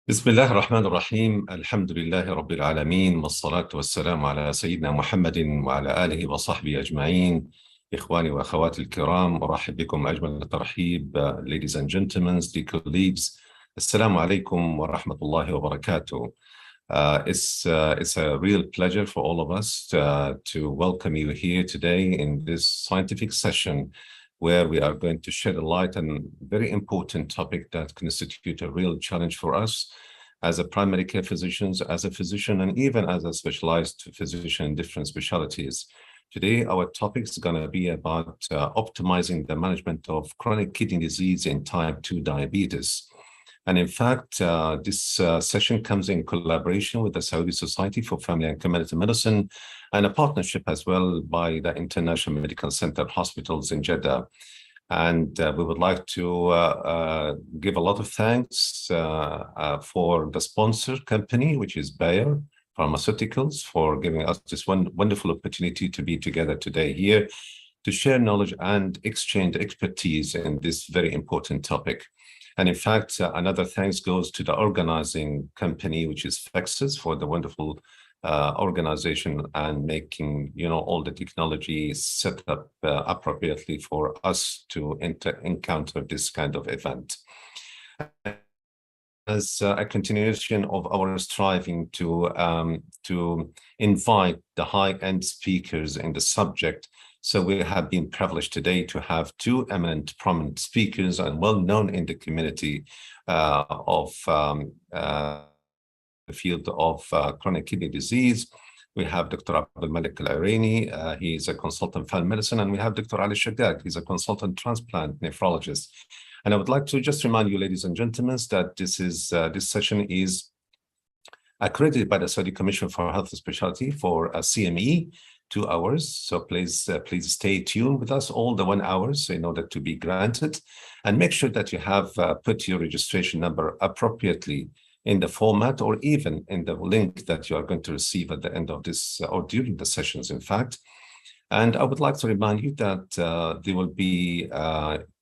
بسم الله الرحمن الرحيم. الحمد لله رب العالمين، والصلاة والسلام على سيدنا محمد وعلى آله وصحبه أجمعين. إخواني وأخواتي الكرام، أرحب بكم أجمل الترحيب. Ladies and gentlemen, dear colleagues, السلام عليكم ورحمة الله وبركاته. It's a real pleasure for all of us to welcome you here today in this scientific session, where we are going to shed a light on a very important topic that constitutes a real challenge for us as a primary care physicians, as a physician, and even as a specialized physician in different specialties. Today, our topic is going to be about optimizing the management of chronic kidney disease in type 2 diabetes. And in fact, this session comes in collaboration with the Saudi Society for Family and Community Medicine, and a partnership as well by the International Medical Center Hospitals in Jeddah. And we would like to give a lot of thanks for the sponsor company, which is Bayer Pharmaceuticals, for giving us this wonderful opportunity to be together today here to share knowledge and exchange expertise in this very important topic. And in fact, another thanks goes to the organizing company, which is Fexus, for the wonderful organization and making, all the technology set up appropriately for us to encounter this kind of event. As a continuation of our striving to invite the high-end speakers in the subject, so we have been privileged today to have two eminent, prominent speakers and well-known in the community of the field of chronic kidney disease. We have Dr. Abdul Malik Al-Araini. He is a consultant family medicine, and we have Dr. Ali Shaddad. He's a consultant transplant nephrologist. And I would like to just remind you, ladies and gentlemen, that this session is accredited by the Saudi Commission for Health Specialty for a CME, 2 hours. So please stay tuned with us all the 1 hour in order to be granted, and make sure that you have put your registration number appropriately in the format, or even in the link that you are going to receive at the end of this or during the sessions, in fact. And I would like to remind you that there will be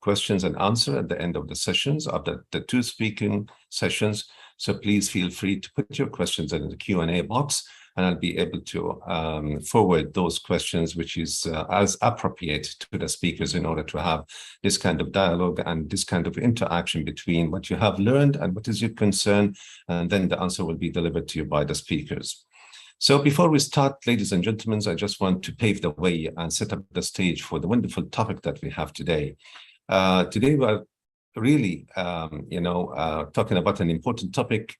questions and answers at the end of the sessions, of the 2 speaking sessions. So please feel free to put your questions in the Q&A box, and I'll be able to forward those questions, which is as appropriate to the speakers, in order to have this kind of dialogue and this kind of interaction between what you have learned and what is your concern, and then the answer will be delivered to you by the speakers. So before we start, ladies and gentlemen, I just want to pave the way and set up the stage for the wonderful topic that we have today. Today we are really, talking about an important topic.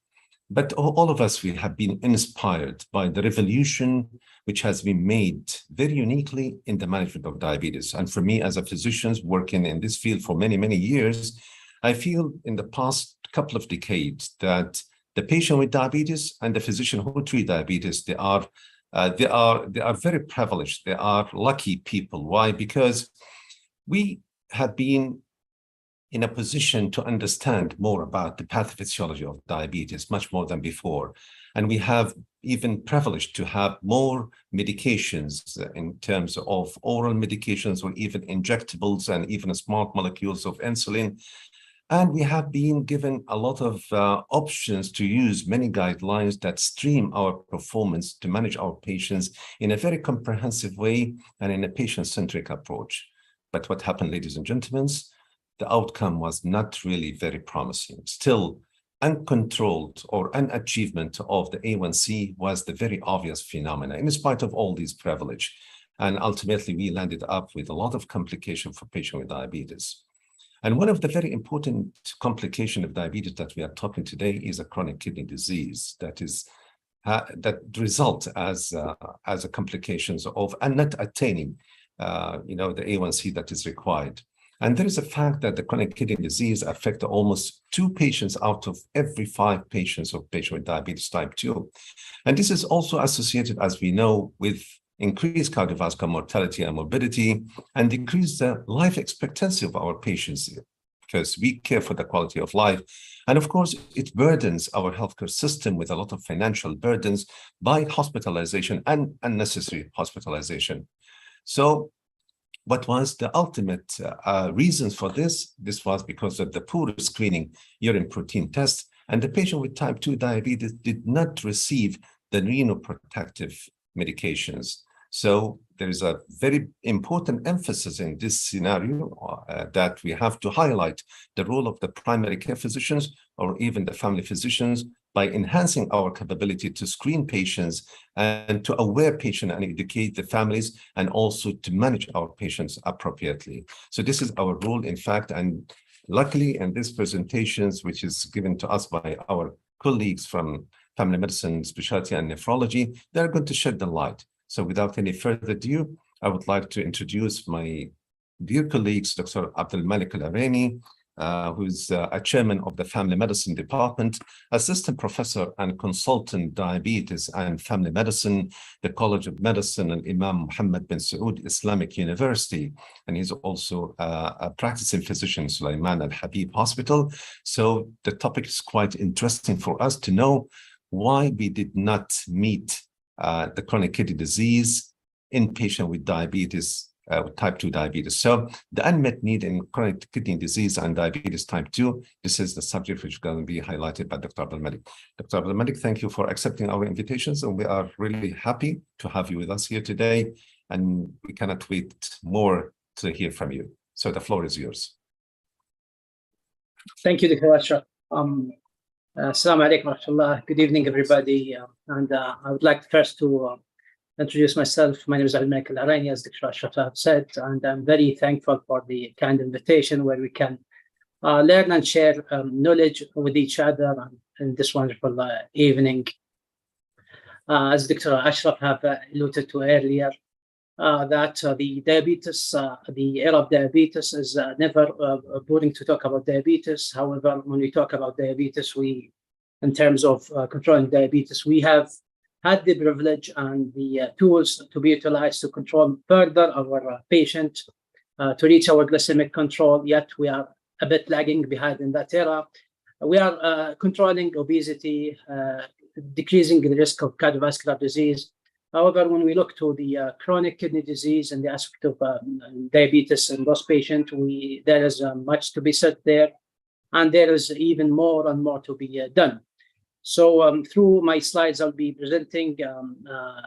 But all of us, we have been inspired by the revolution which has been made very uniquely in the management of diabetes. And for me, as a physician working in this field for many, many years, I feel in the past couple of decades that the patient with diabetes and the physician who treat diabetes, they are very privileged. They are lucky people. Why? Because we have been in a position to understand more about the pathophysiology of diabetes, much more than before. And we have even privileged to have more medications in terms of oral medications, or even injectables, and even smart molecules of insulin. And we have been given a lot of options to use many guidelines that stream our performance to manage our patients in a very comprehensive way and in a patient-centric approach. But what happened, ladies and gentlemen? The outcome was not really very promising. Still, uncontrolled or unachievement of the A1C was the very obvious phenomena, in spite of all these privilege. And ultimately, we landed up with a lot of complication for patients with diabetes. And one of the very important complications of diabetes that we are talking today is a chronic kidney disease that result as a complications of and not attaining the A1C that is required. And there is a fact that the chronic kidney disease affects almost 2 patients out of every 5 patients with diabetes type 2. And this is also associated, as we know, with increased cardiovascular mortality and morbidity, and decrease the life expectancy of our patients, because we care for the quality of life. And of course, it burdens our healthcare system with a lot of financial burdens by hospitalization and unnecessary hospitalization. So what was the ultimate reasons for this? This was because of the poor screening urine protein test, and the patient with type 2 diabetes did not receive the renoprotective medications. So there is a very important emphasis in this scenario that we have to highlight the role of the primary care physicians, or even the family physicians, by enhancing our capability to screen patients and to aware patients and educate the families, and also to manage our patients appropriately. So this is our role, in fact, and luckily in these presentations, which is given to us by our colleagues from family medicine, specialty, and nephrology, they're going to shed the light. So without any further ado, I would like to introduce my dear colleagues, Dr. Abdul Malik Al-Araini, who is a chairman of the Family Medicine Department, assistant professor and consultant diabetes and family medicine, the College of Medicine and Imam Mohammed bin Saud Islamic University. And he's also a practicing physician, Sulaiman Al-Habib Hospital. So the topic is quite interesting for us to know why we did not meet the chronic kidney disease in patients with diabetes, with type 2 diabetes. So the unmet need in chronic kidney disease and diabetes type 2, this is the subject which is going to be highlighted by Dr. Abdul Malik. Dr. Abdul Malik, thank you for accepting our invitations, and we are really happy to have you with us here today, and we cannot wait more to hear from you. So the floor is yours. Thank you, Dr. Ashraf. Assalamu alaikum wa rahmatullah. Good evening, everybody. And I would like first to introduce myself. My name is Abdul Malik Al-Araini, as Dr. Ashraf said, and I'm very thankful for the kind invitation where we can learn and share knowledge with each other in this wonderful evening. As Dr. Ashraf have alluded to earlier, that the diabetes, the era of diabetes is never boring to talk about diabetes. However, when we talk about diabetes, in terms of controlling diabetes, we have had the privilege and the tools to be utilized to control further our patient to reach our glycemic control, yet we are a bit lagging behind in that era. We are controlling obesity, decreasing the risk of cardiovascular disease. However, when we look to the chronic kidney disease and the aspect of diabetes in those patients, there is much to be said there, and there is even more and more to be done. So through my slides, I'll be presenting the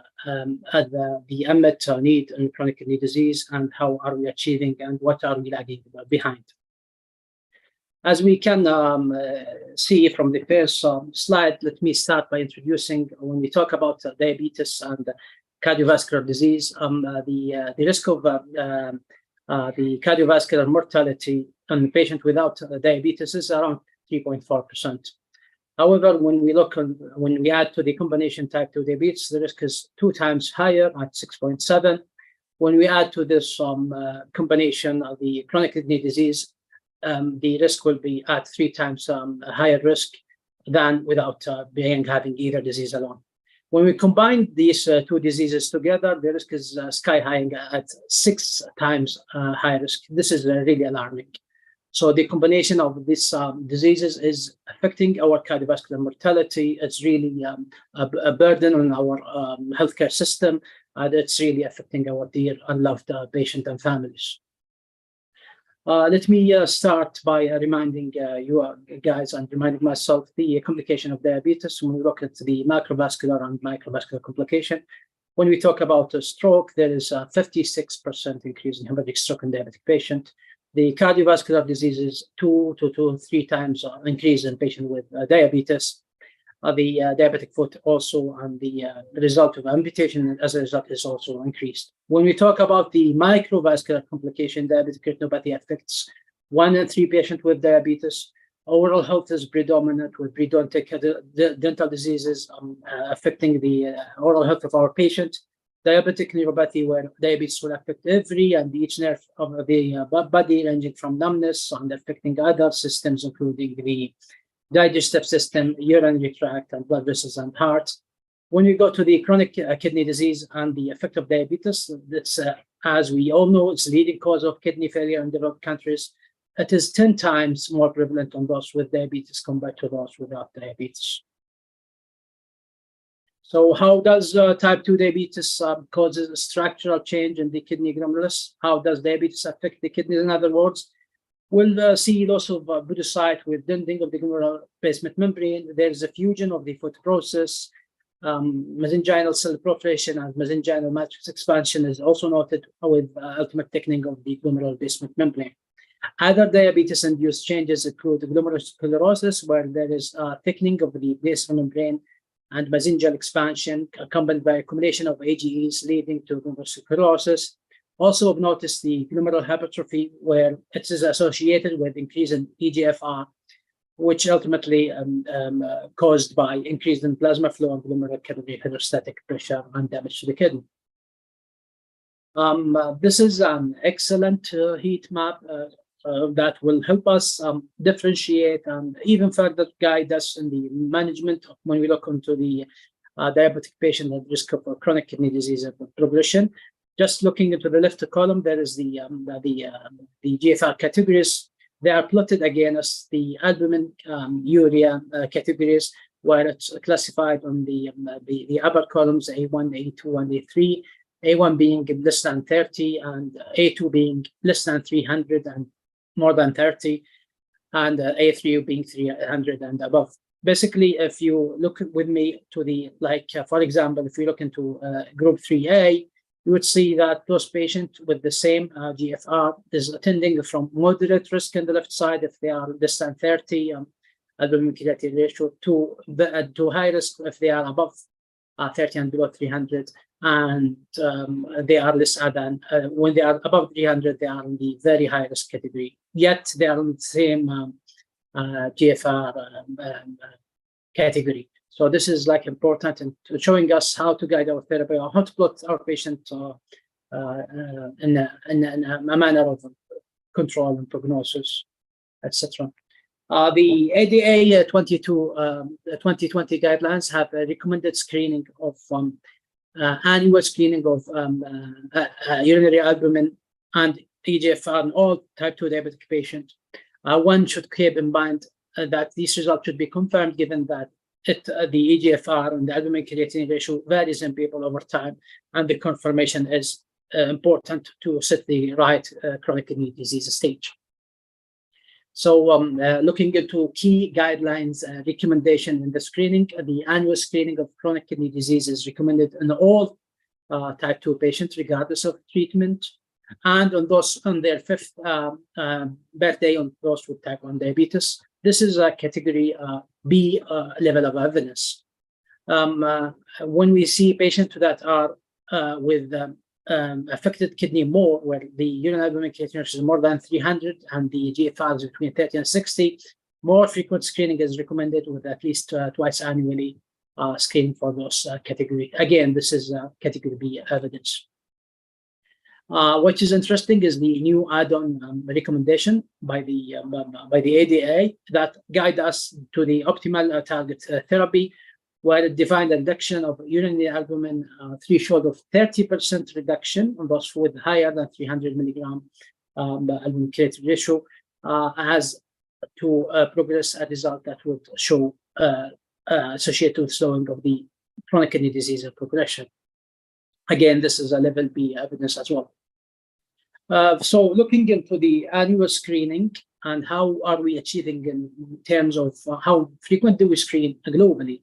unmet need in chronic kidney disease and how are we achieving and what are we lagging behind. As we can see from the first slide, let me start by introducing, when we talk about diabetes and cardiovascular disease, the risk of the cardiovascular mortality in a patient without diabetes is around 3.4%. However, when we add to the combination type 2 diabetes, the risk is 2 times higher at 6.7. When we add to this combination of the chronic kidney disease, the risk will be at 3 times higher risk than without having either disease alone. When we combine these two diseases together, the risk is sky high at 6 times higher risk. This is really alarming. So the combination of these diseases is affecting our cardiovascular mortality. It's really a burden on our healthcare system, and it's really affecting our dear unloved patient and families. Let me start by reminding you guys and reminding myself the complication of diabetes. When we look at the macrovascular and microvascular complication, when we talk about a stroke, there is a 56% increase in hemorrhagic stroke in diabetic patient. The cardiovascular diseases 2 to 3 times increase in patient with diabetes. The diabetic foot also, and the result of amputation as a result is also increased. When we talk about the microvascular complication, diabetic retinopathy affects 1 in 3 patients with diabetes. Oral health is predominant with periodontic dental diseases affecting the oral health of our patient. Diabetic neuropathy, where diabetes will affect every and each nerve of the body, ranging from numbness and affecting other systems, including the digestive system, urinary tract, and blood vessels and heart. When we go to the chronic kidney disease and the effect of diabetes, that's, as we all know, it's the leading cause of kidney failure in developed countries. It is 10 times more prevalent on those with diabetes compared to those without diabetes. So how does type 2 diabetes causes a structural change in the kidney glomerulus? How does diabetes affect the kidneys? In other words, we'll see loss of podocyte with denting of the glomerular basement membrane. There's a fusion of the foot process. Mesenchymal cell proliferation and mesenchymal matrix expansion is also noted with ultimate thickening of the glomerular basement membrane. Other diabetes-induced changes include glomerulosclerosis, where there is thickening of the basement membrane and mesangial expansion, accompanied by a combination of AGEs leading to glomerulosclerosis. Also of notice the glomerular hypertrophy, where it is associated with increase in EGFR, which ultimately caused by increase in plasma flow and glomerular capillary hydrostatic pressure and damage to the kidney. This is an excellent heat map that will help us differentiate and even further guide us in the management when we look into the diabetic patient at risk of chronic kidney disease progression. Just looking into the left column, there is the GFR categories. They are plotted against the albumin urea categories, where it's classified on the upper columns, A1, A2, and A3. A1 being less than 30, and A2 being less than 300 and more than 30, and A3 being 300 and above. Basically, if you look with me to the, for example, if we look into group 3A, you would see that those patients with the same GFR is tending from moderate risk on the left side if they are less than 30 albumin creatinine ratio to high risk if they are above 30 and below 300, and they are less than, when they are above 300, they are in the very high risk category. Yet they are in the same GFR category. So this is like important in showing us how to guide our therapy or how to plot our patient in a manner of control and prognosis, etc. The ADA 2020 guidelines have a recommended screening of annual screening of urinary albumin and eGFR in all type 2 diabetic patients. One should keep in mind that these results should be confirmed, given that the eGFR and the albumin creatinine ratio varies in people over time, and the confirmation is important to set the right chronic kidney disease stage. So looking into key guidelines recommendation in the screening, the annual screening of chronic kidney disease is recommended in all type 2 patients, regardless of treatment, and on those on their 5th birthday, on those with type 1 diabetes. This is a category B level of evidence. When we see patients that are with affected kidney more, where the urinary albumin creatinine is more than 300 and the GFR is between 30 and 60, more frequent screening is recommended, with at least twice annually screening for those category. Again, this is category B evidence. What is interesting is the new add-on recommendation by the ADA that guide us to the optimal target therapy, where it defined a reduction of urinary albumin threshold of 30% reduction on those with higher than 300 milligram albumin creatinine ratio as to progress a result that would show associated with slowing of the chronic kidney disease progression. Again, this is a level B evidence as well. So looking into the annual screening and how are we achieving in terms of how frequent do we screen globally.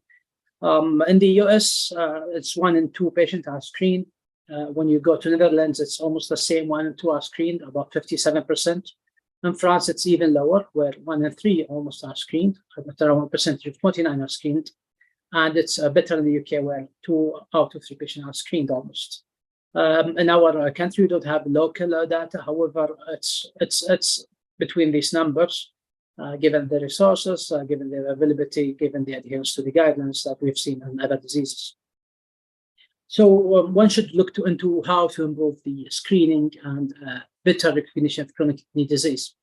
In the US, it's 1 in 2 patients are screened. When you go to Netherlands, it's almost the same, 1 in 2 are screened, about 57%. In France, it's even lower, where 1 in 3 almost are screened, but around percentage of 29 are screened. And it's better in the UK, where 2 out of 3 patients are screened almost. In our country, we don't have local data. However, it's between these numbers, given the resources, given the availability, given the adherence to the guidelines that we've seen in other diseases. So one should look into how to improve the screening and better recognition of chronic kidney disease.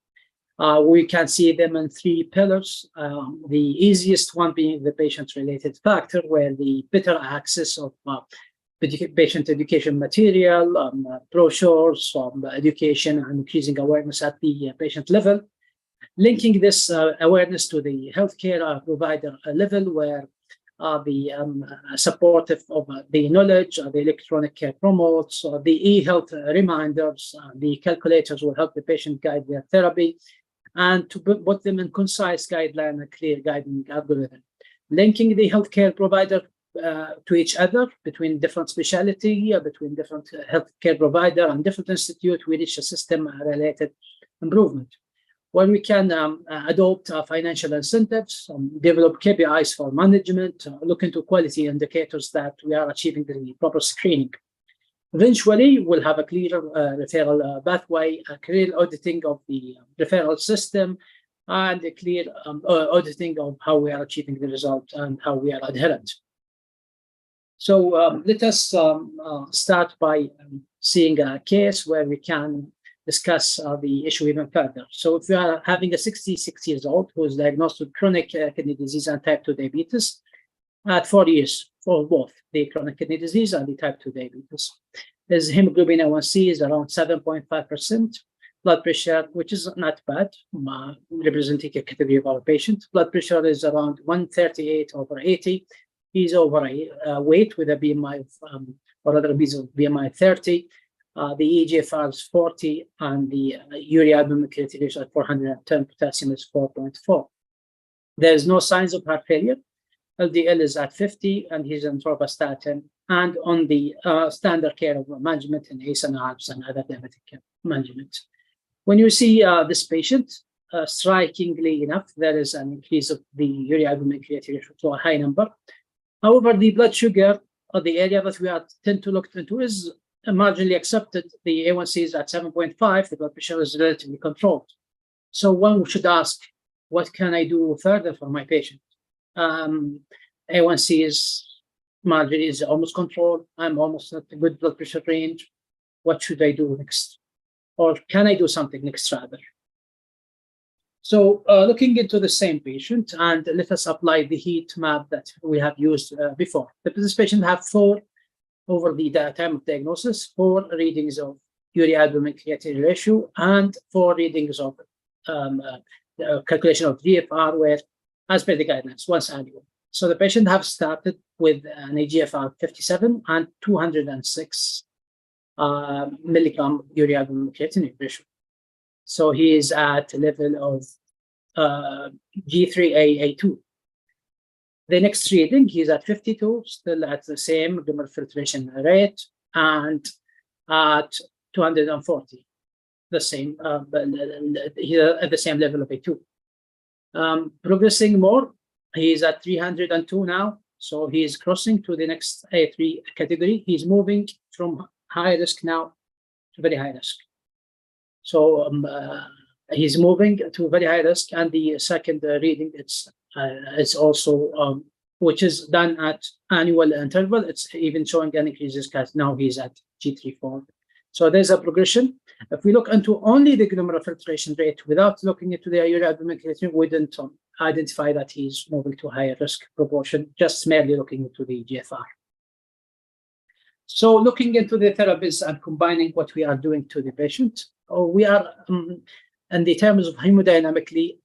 We can see them in 3 pillars. The easiest one being the patient-related factor, where the better access of patient education material, brochures, education, and increasing awareness at the patient level. Linking this awareness to the healthcare provider level, where the supportive of the knowledge, the electronic care promotes, the e-health reminders, the calculators will help the patient guide their therapy, and to put them in concise guideline and clear guiding algorithm. Linking the healthcare provider to each other, between different specialty, between different healthcare provider and different institute, we reach a system-related improvement. When we can adopt financial incentives, develop KPIs for management, look into quality indicators that we are achieving the proper screening. Eventually, we'll have a clear referral pathway, a clear auditing of the referral system, and a clear auditing of how we are achieving the result and how we are adherent. So let us start by seeing a case where we can discuss the issue even further. So if you are having a 66 years old who is diagnosed with chronic kidney disease and type 2 diabetes at 4 years for both the chronic kidney disease and the type 2 diabetes. His hemoglobin A1C is around 7.5%. Blood pressure, which is not bad, representing a category of our patient. Blood pressure is around 138/80. He's overweight with a BMI of, or rather BMI 30. The eGFR is 40, and the urea albumin creatinine ratio at 410, potassium is 4.4. There is no signs of heart failure. LDL is at 50, and he's on torvastatin and on the standard care of management in ACE and ARBs and other diabetic care management. When you see this patient, strikingly enough, there is an increase of the urea albumin creatinine ratio to a high number. However, the blood sugar the area that we tend to look into is marginally accepted. The A1C is at 7.5. The blood pressure is relatively controlled. So one should ask, what can I do further for my patient? A1C is marginally is almost controlled. I'm almost at a good blood pressure range. What should I do next? Or can I do something next rather? So looking into the same patient, and let us apply the heat map that we have used before. This patient have 4 over the time of diagnosis, 4 readings of urea albumin creatinine ratio, and 4 readings of calculation of GFR, where as per the guidelines, once annual. So the patient have started with an AGFR 57 and 206 milligram urea albumin creatinine ratio. So he is at a level of G3A2. The next reading, he's at 52, still at the same glomerular filtration rate, and at 240, the same, he's at the same level of A2. Progressing more, he's at 302 now, so he is crossing to the next A3 category. He's moving from high risk now to very high risk. So he's moving to very high risk, and the second reading it's also which is done at annual interval. It's even showing an increase because now he's at G34. So there's a progression. If we look into only the glomerular filtration rate without looking into the urea albumin creatinine, we didn't identify that he's moving to higher risk proportion, just merely looking into the GFR. So looking into the therapies and combining what we are doing to the patient, we are, in the terms of hemodynamically,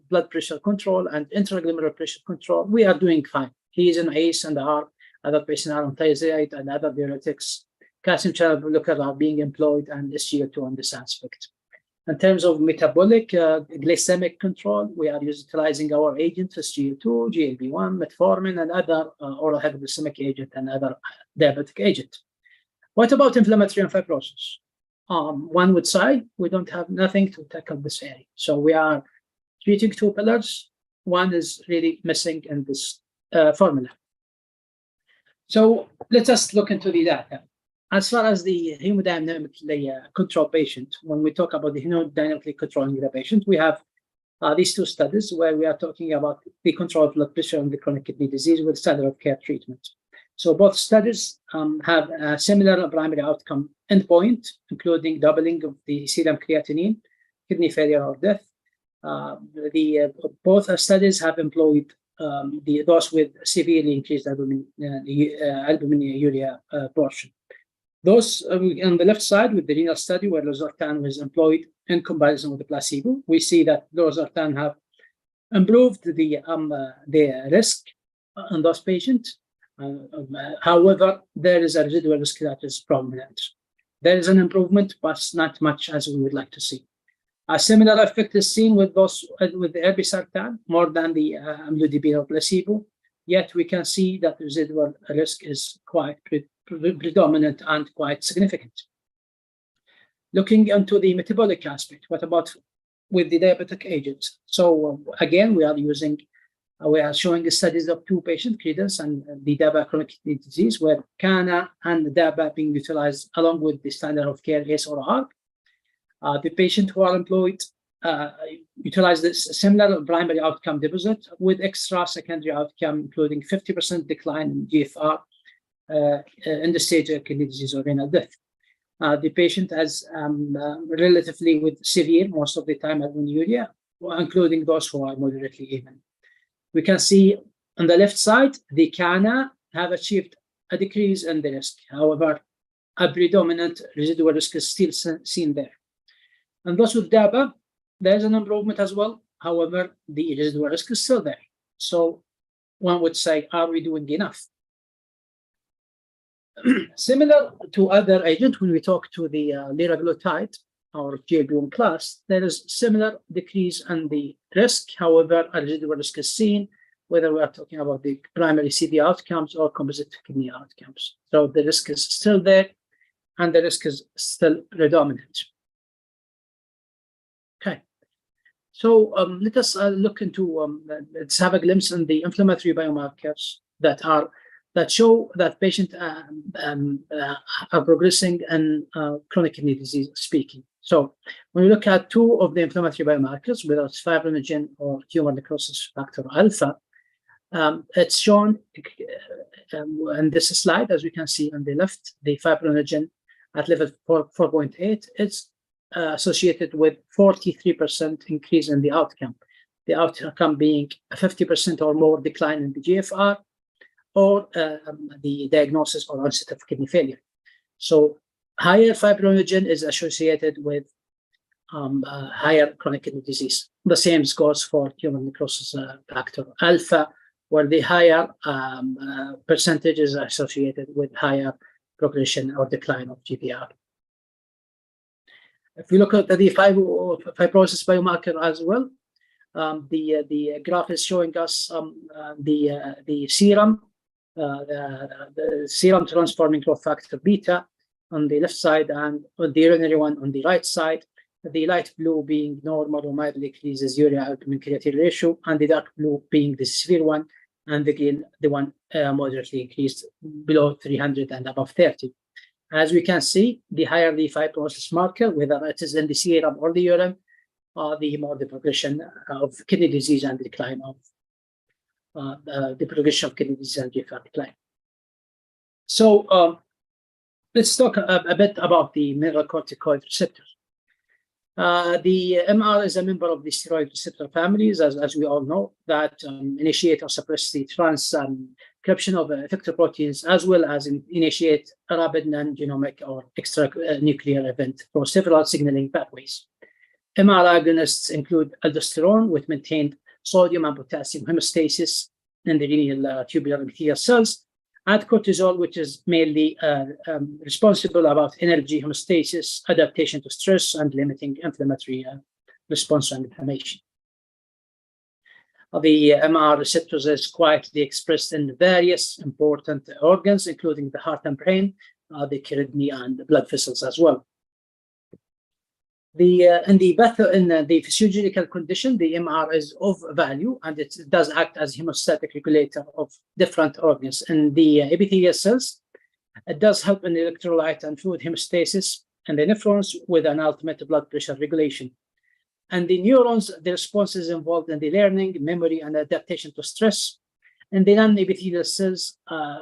blood pressure control and intraglomerular pressure control, we are doing fine. He is on ACE and ARB, other patients are on thiazide and other diuretics. Calcium channel blockers are being employed, and SGLT2 on this aspect. In terms of metabolic glycemic control, we are utilizing our agents, SGLT2, GLP-1, metformin, and other oral hypoglycemic agent and other diabetic agent. What about inflammatory and fibrosis? One would say we don't have nothing to tackle this area. So we are treating 2 pillars. One is really missing in this formula. So let us look into the data. As far as the hemodynamically controlled patient, when we talk about the hemodynamically controlling the patient, we have these 2 studies where we are talking about the control of blood pressure and the chronic kidney disease with standard of care treatment. So both studies have a similar primary outcome endpoint, including doubling of the serum creatinine, kidney failure or death. Both studies have employed those with severely increased albumin urea portion. Those on the left side with the renal study where losartan was employed in comparison with the placebo, we see that losartan have improved the risk in those patients. However, there is a residual risk that is prominent. There is an improvement, but not much as we would like to see. A similar effect is seen with those with the irbesartan, more than the amlodipine or placebo. Yet we can see that the residual risk is quite predominant and quite significant. Looking into the metabolic aspect, what about with the diabetic agents? So again, we are showing studies of 2 patients, Credence and the DABA chronic kidney disease, where CANA and the DABA being utilized along with the standard of care ACE or ARB. The patient who are employed utilize this similar primary outcome deposit with extra secondary outcome, including 50% decline in GFR in the stage of kidney disease or renal death. The patient has relatively with severe, most of the time, albuminuria, including those who are moderately even. We can see on the left side, the CANA have achieved a decrease in the risk. However, a predominant residual risk is still seen there. And those with DABA, there's an improvement as well. However, the residual risk is still there. So one would say, are we doing enough? Similar to other agents, when we talk to the liraglutide or GLP-1 class, there is similar decrease in the risk. However, a residual risk is seen, whether we are talking about the primary CV outcomes or composite kidney outcomes. So the risk is still there, and the risk is still predominant. Okay. So let us look into, let's have a glimpse in the inflammatory biomarkers that are that show that patients are progressing in chronic kidney disease speaking. So when we look at two of the inflammatory biomarkers, whether it's fibrinogen or tumor necrosis factor alpha, it's shown in this slide, as we can see on the left, the fibrinogen at level 4.8 is associated with 43% increase in the outcome. The outcome being a 50% or more decline in the GFR, or the diagnosis or onset of kidney failure. So higher fibrinogen is associated with higher chronic kidney disease. The same goes for tumor necrosis factor alpha, where the higher percentage is associated with higher progression or decline of GPR. If we look at the fibrosis biomarker as well, the graph is showing us the serum, the serum transforming growth factor beta on the left side, and the urinary one on the right side. The light blue being normal or mildly increases urea albumin creatinine ratio, and the dark blue being the severe one, and the green, the one moderately increased below 300 and above 30. As we can see, the higher the fibrosis marker, whether it is in the serum or the urine, the more the progression of kidney disease and decline of the progression of kidney disease and GFR decline. So let's talk a bit about the mineralocorticoid receptors. The MR is a member of the steroid receptor families, as we all know, that initiate or suppress the transcription of effector proteins, as well as initiate a rapid non-genomic or extranuclear event for several signaling pathways. MR agonists include aldosterone, which maintained sodium and potassium homeostasis in the renal tubular epithelial cells, and cortisol, which is mainly responsible about energy homeostasis, adaptation to stress, and limiting inflammatory response and inflammation. The MR receptors is quietly expressed in various important organs, including the heart and brain, the kidney, and the blood vessels as well. In the physiological condition, the MR is of value, and it does act as hemostatic regulator of different organs. In the epithelial cells, it does help in electrolyte and fluid hemostasis, and the nephrons with an ultimate blood pressure regulation. And the neurons, the response is involved in the learning, memory, and adaptation to stress. In the non-epithelial cells,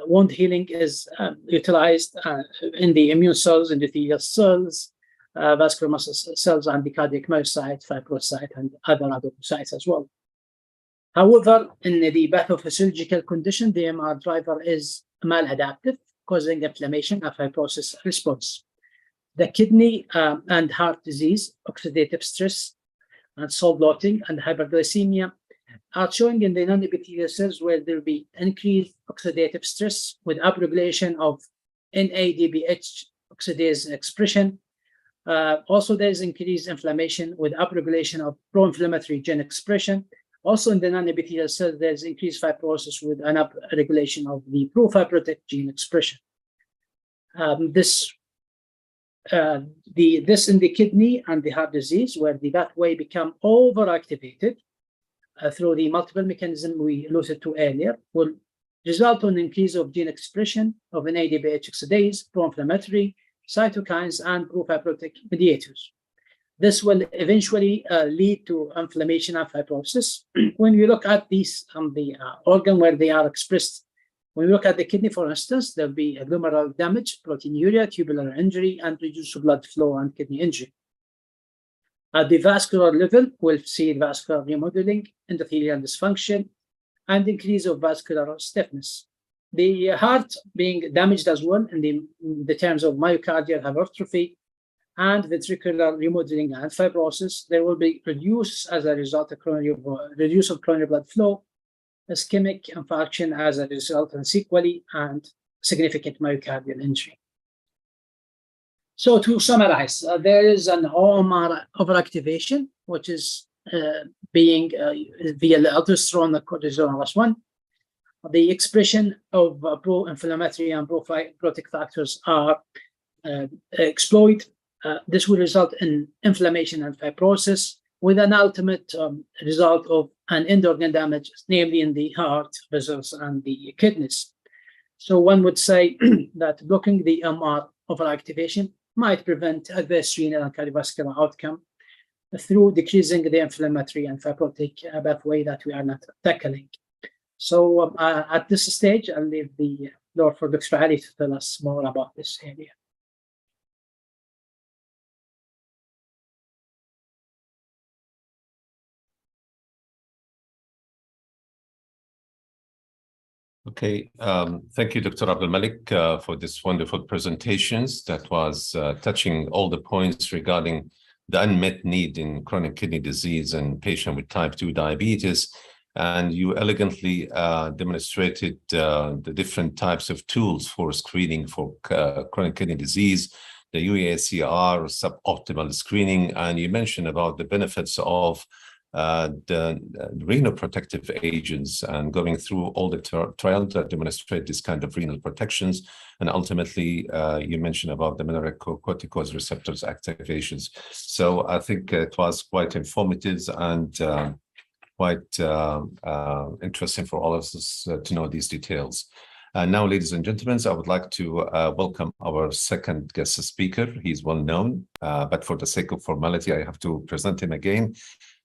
wound healing is utilized in the immune cells, endothelial cells, vascular muscle cells, and the cardiac myocyte, fibrocyte, and other adipocytes as well. However, in the pathophysiological condition, the MR driver is maladaptive, causing inflammation and fibrosis response. The kidney and heart disease, oxidative stress, and salt bloating and hyperglycemia are showing in the non-epithelial cells, where there will be increased oxidative stress with upregulation of NADPH oxidase expression. Also, there is increased inflammation with upregulation of pro-inflammatory gene expression. Also, in the non-epithelial cells, there is increased fibrosis with an upregulation of the pro-fibrotic gene expression. This in the kidney and the heart disease, where the pathway become overactivated through the multiple mechanisms we alluded to earlier, will result in increase of gene expression of an NADPH oxidase, pro-inflammatory cytokines, and pro-fibrotic mediators. This will eventually lead to inflammation and fibrosis. When we look at these the organ where they are expressed, when we look at the kidney, for instance, there'll be a glomerular damage, proteinuria, tubular injury, and reduced blood flow and kidney injury. At the vascular level, we'll see vascular remodeling, endothelial dysfunction, and increase of vascular stiffness. The heart being damaged as well in the terms of myocardial hypertrophy and ventricular remodeling and fibrosis. There will be reduced as a result of reduce of coronary blood flow, ischemic infarction as a result, and sequelae, and significant myocardial injury. So to summarize, there is an OMR overactivation, which is being via aldosterone and cortisol RS1. The expression of pro-inflammatory and pro-fibrotic factors are exploited. This will result in inflammation and fibrosis, with an ultimate result of an end organ damage, namely in the heart, vessels, and the kidneys. So one would say that blocking the MR overactivation might prevent adverse renal and cardiovascular outcome through decreasing the inflammatory and fibrotic pathway that we are not tackling. So at this stage, I'll leave the floor for Dr. Ali to tell us more about this area. Okay, thank you, Dr. Abdul Malik, for this wonderful presentations that was touching all the points regarding the unmet need in chronic kidney disease and patient with type 2 diabetes. And you elegantly demonstrated the different types of tools for screening for chronic kidney disease, the UACR, suboptimal screening, and you mentioned about the benefits of the renal protective agents and going through all the trials that demonstrate this kind of renal protections. And ultimately, you mentioned about the mineralocorticoid receptors activations. So I think it was quite informative and quite interesting for all of us to know these details. And now, ladies and gentlemen, I would like to welcome our second guest speaker. He's well known, but for the sake of formality, I have to present him again.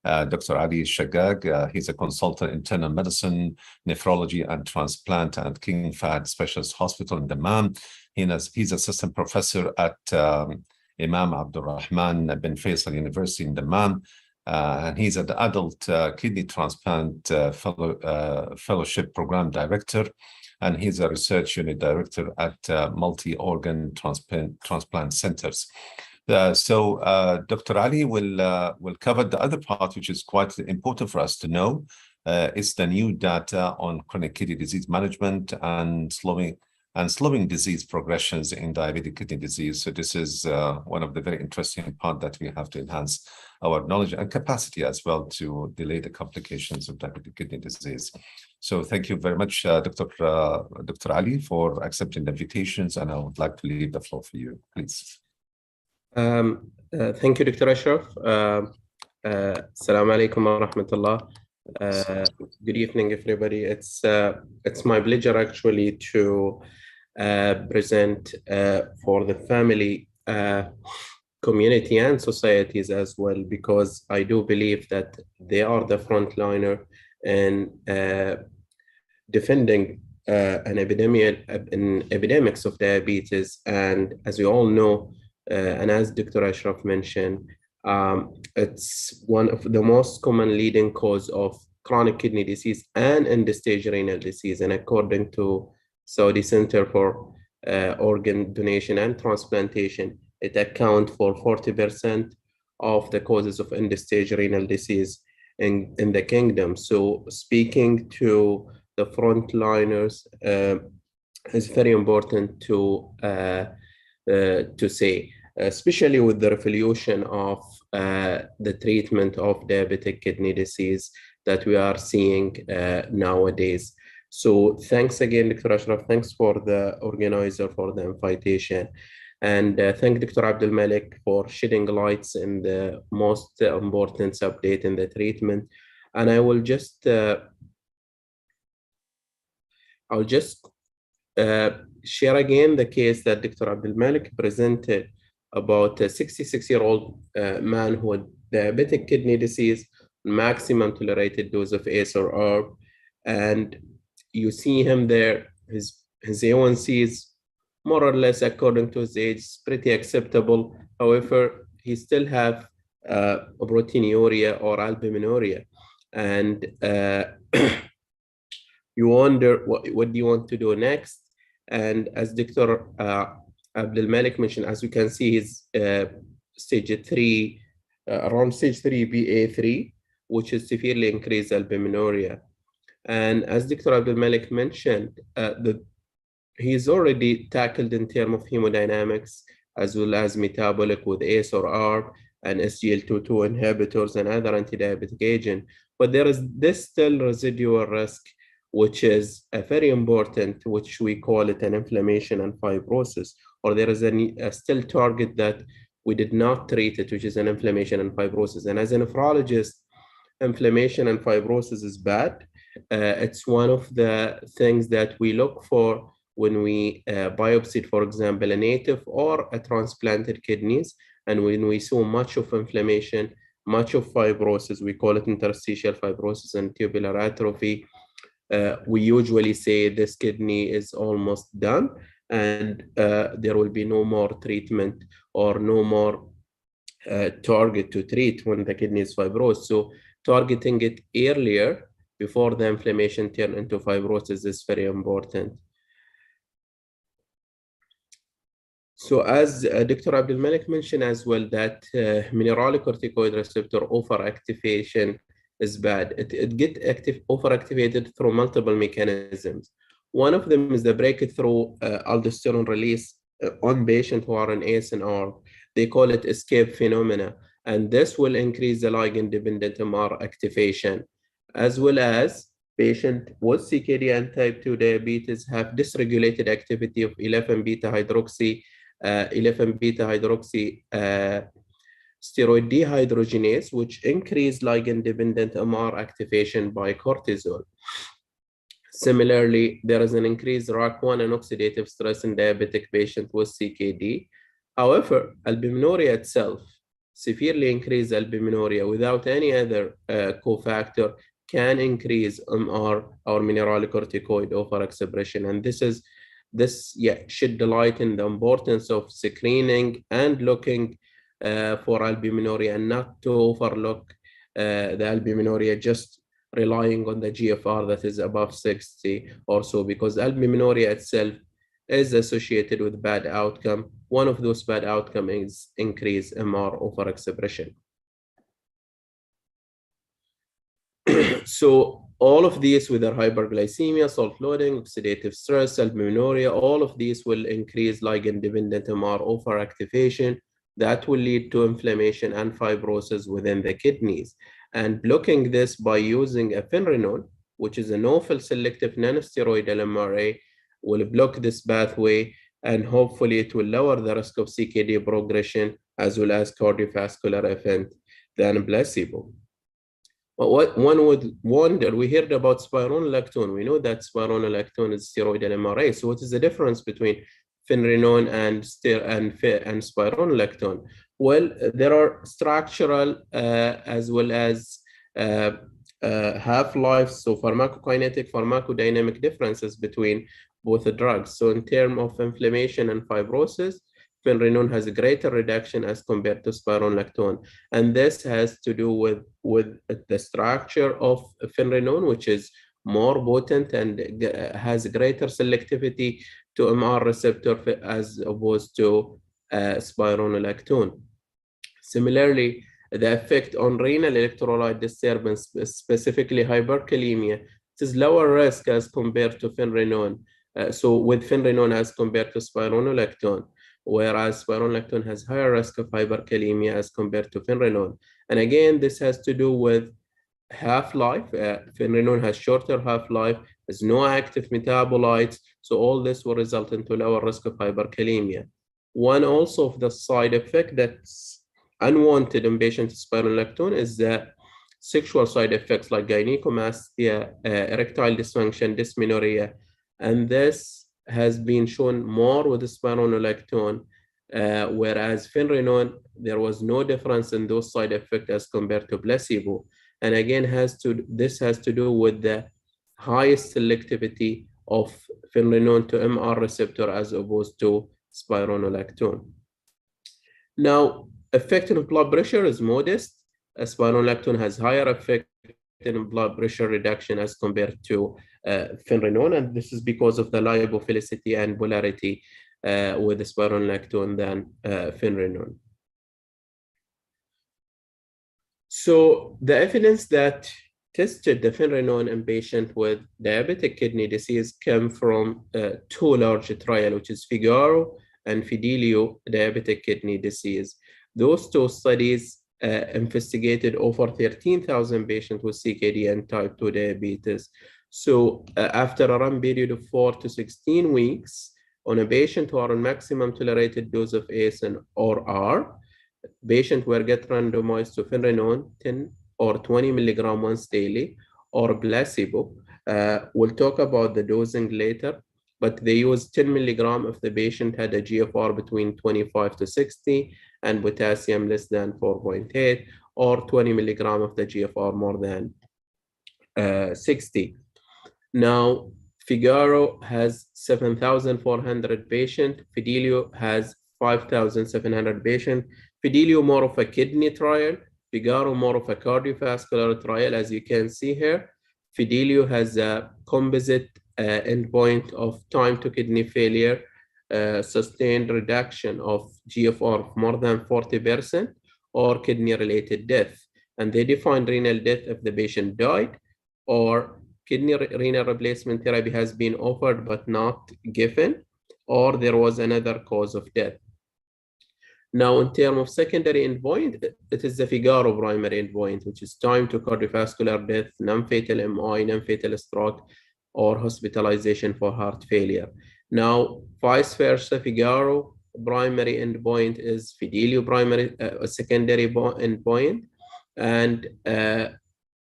Dr. Ali Shagag, he's a consultant in internal medicine, nephrology, and transplant at King Fahd Specialist Hospital in Dammam. He's assistant professor at Imam Abdul Rahman bin Faisal University in Dammam. And he's an adult kidney transplant fellowship program director. And he's a research unit director at multi-organ transplant centers. So Dr. Ali will cover the other part, which is quite important for us to know. It's the new data on chronic kidney disease management and slowing disease progressions in diabetic kidney disease. So this is one of the very interesting part that we have to enhance our knowledge and capacity as well to delay the complications of diabetic kidney disease. So thank you very much, Dr. Ali, for accepting the invitations, and I would like to leave the floor for you, please. Thank you, Dr. Ashraf. Assalamu alaikum wa rahmatullah. Good evening, everybody. It's my pleasure actually to present for the family, community, and societies as well, because I do believe that they are the frontliner in defending an epidemics of diabetes. And as we all know, and as Dr. Ashraf mentioned, it's one of the most common leading cause of chronic kidney disease and end-stage renal disease. And according to Saudi Center for Organ Donation and Transplantation, it accounts for 40% of the causes of end-stage renal disease in the kingdom. So speaking to the frontliners is very important to say, especially with the revolution of the treatment of diabetic kidney disease that we are seeing nowadays. So thanks again, Dr. Ashraf. Thanks for the organizer for the invitation. And thank Dr. Abdul Malik for shedding lights in the most important update in the treatment. And I will just share again the case that Dr. Abdul Malik presented about a 66-year-old man who had diabetic kidney disease, maximum tolerated dose of ACE or ARB. And you see him there, his A1C is more or less according to his age, pretty acceptable. However, he still have proteinuria or albuminuria. And you wonder, what do you want to do next? And as Dr. Abdul Malik mentioned, as you can see, he's stage 3, around stage 3 BA3, which is severely increased albuminuria. And as Dr. Abdul Malik mentioned, he's already tackled in terms of hemodynamics as well as metabolic with ACE or ARB and SGLT2 inhibitors and other anti-diabetic agent. But there is this still residual risk, which is a very important, which we call it an inflammation and fibrosis, or there is a still target that we did not treat it, which is an inflammation and fibrosis. And as a nephrologist, inflammation and fibrosis is bad. It's one of the things that we look for when we biopsied, for example, a native or a transplanted kidneys, and when we saw much of inflammation, much of fibrosis, we call it interstitial fibrosis and tubular atrophy, we usually say this kidney is almost done, and there will be no more treatment or no more target to treat when the kidney is fibrosed. So targeting it earlier before the inflammation turn into fibrosis is very important. So as Dr. Abdul Malik mentioned as well, that mineralocorticoid receptor overactivation is bad. It gets overactivated through multiple mechanisms. One of them is the breakthrough aldosterone release on patients who are on ACE and ARB. They call it escape phenomena, and this will increase the ligand-dependent MR activation, as well as patients with CKD and type 2 diabetes have dysregulated activity of 11-beta-hydroxy steroid dehydrogenase, which increase ligand-dependent MR activation by cortisol. Similarly, there is an increased RAC1 and oxidative stress in diabetic patients with CKD. However, albuminuria itself, severely increased albuminuria without any other cofactor, can increase MR or mineralocorticoid overexpression. And this shed the light in the importance of screening and looking for albuminuria, and not to overlook the albuminuria just relying on the GFR that is above 60 or so, because albuminuria itself is associated with bad outcome. One of those bad outcomes is increased MR overexpression. So all of these, whether hyperglycemia, salt loading, oxidative stress, albuminuria, all of these will increase ligand-dependent MR overactivation. That will lead to inflammation and fibrosis within the kidneys. And blocking this by using epinrenone, which is a novel selective non-steroidal MRA, will block this pathway, and hopefully it will lower the risk of CKD progression as well as cardiovascular event than placebo. But what one would wonder, we heard about spironolactone. We know that spironolactone is steroidal MRA. So what is the difference between finerenone and spironolactone? Well, there are structural as well as half-life, so pharmacokinetic, pharmacodynamic differences between both the drugs. So in terms of inflammation and fibrosis, finerenone has a greater reduction as compared to spironolactone. And this has to do with the structure of finerenone, which is more potent and has greater selectivity to MR receptor as opposed to spironolactone. Similarly, the effect on renal electrolyte disturbance, specifically hyperkalemia, it is lower risk as compared to finerenone. So with finerenone as compared to spironolactone, whereas spironolactone has higher risk of hyperkalemia as compared to finerenone. And again, this has to do with half-life. Finerenone has shorter half-life, has no active metabolites, so all this will result into lower risk of hyperkalemia. One also of the side effect that's unwanted in patients with spironolactone is the sexual side effects like gynecomastia, erectile dysfunction, dysmenorrhea, and this has been shown more with the spironolactone, whereas finerenone, there was no difference in those side effects as compared to placebo. And again, this has to do with the highest selectivity of finerenone to MR receptor as opposed to spironolactone. Now, effect on blood pressure is modest. Spironolactone has higher effect in blood pressure reduction as compared to finerenone, and this is because of the lipophilicity and polarity with the spironolactone than finerenone. So the evidence that tested the finerenone in patients with diabetic kidney disease came from two large trials, which is Figaro and Fidelio diabetic kidney disease. Those two studies investigated over 13,000 patients with CKD and type 2 diabetes. So after a run period of 4 to 16 weeks on a patient who are on maximum tolerated dose of ACE or R, patients were get randomized to finerenone 10 or 20 milligram once daily or placebo. We'll talk about the dosing later. but they used 10 milligram if the patient had a GFR between 25 to 60 and potassium less than 4.8, or 20 milligram if the GFR more than 60. Now, Figaro has 7,400 patients. Fidelio has 5,700 patients. Fidelio more of a kidney trial. Figaro more of a cardiovascular trial, as you can see here. Fidelio has a composite endpoint of time to kidney failure, sustained reduction of GFR of more than 40%, or kidney-related death. And they define renal death if the patient died, or kidney renal replacement therapy has been offered but not given, or there was another cause of death. Now, in terms of secondary endpoint, it is the Figaro primary endpoint, which is time to cardiovascular death, non-fatal MI, non-fatal stroke, or hospitalization for heart failure. Now, vice versa, Figaro primary endpoint is Fidelio primary secondary endpoint, and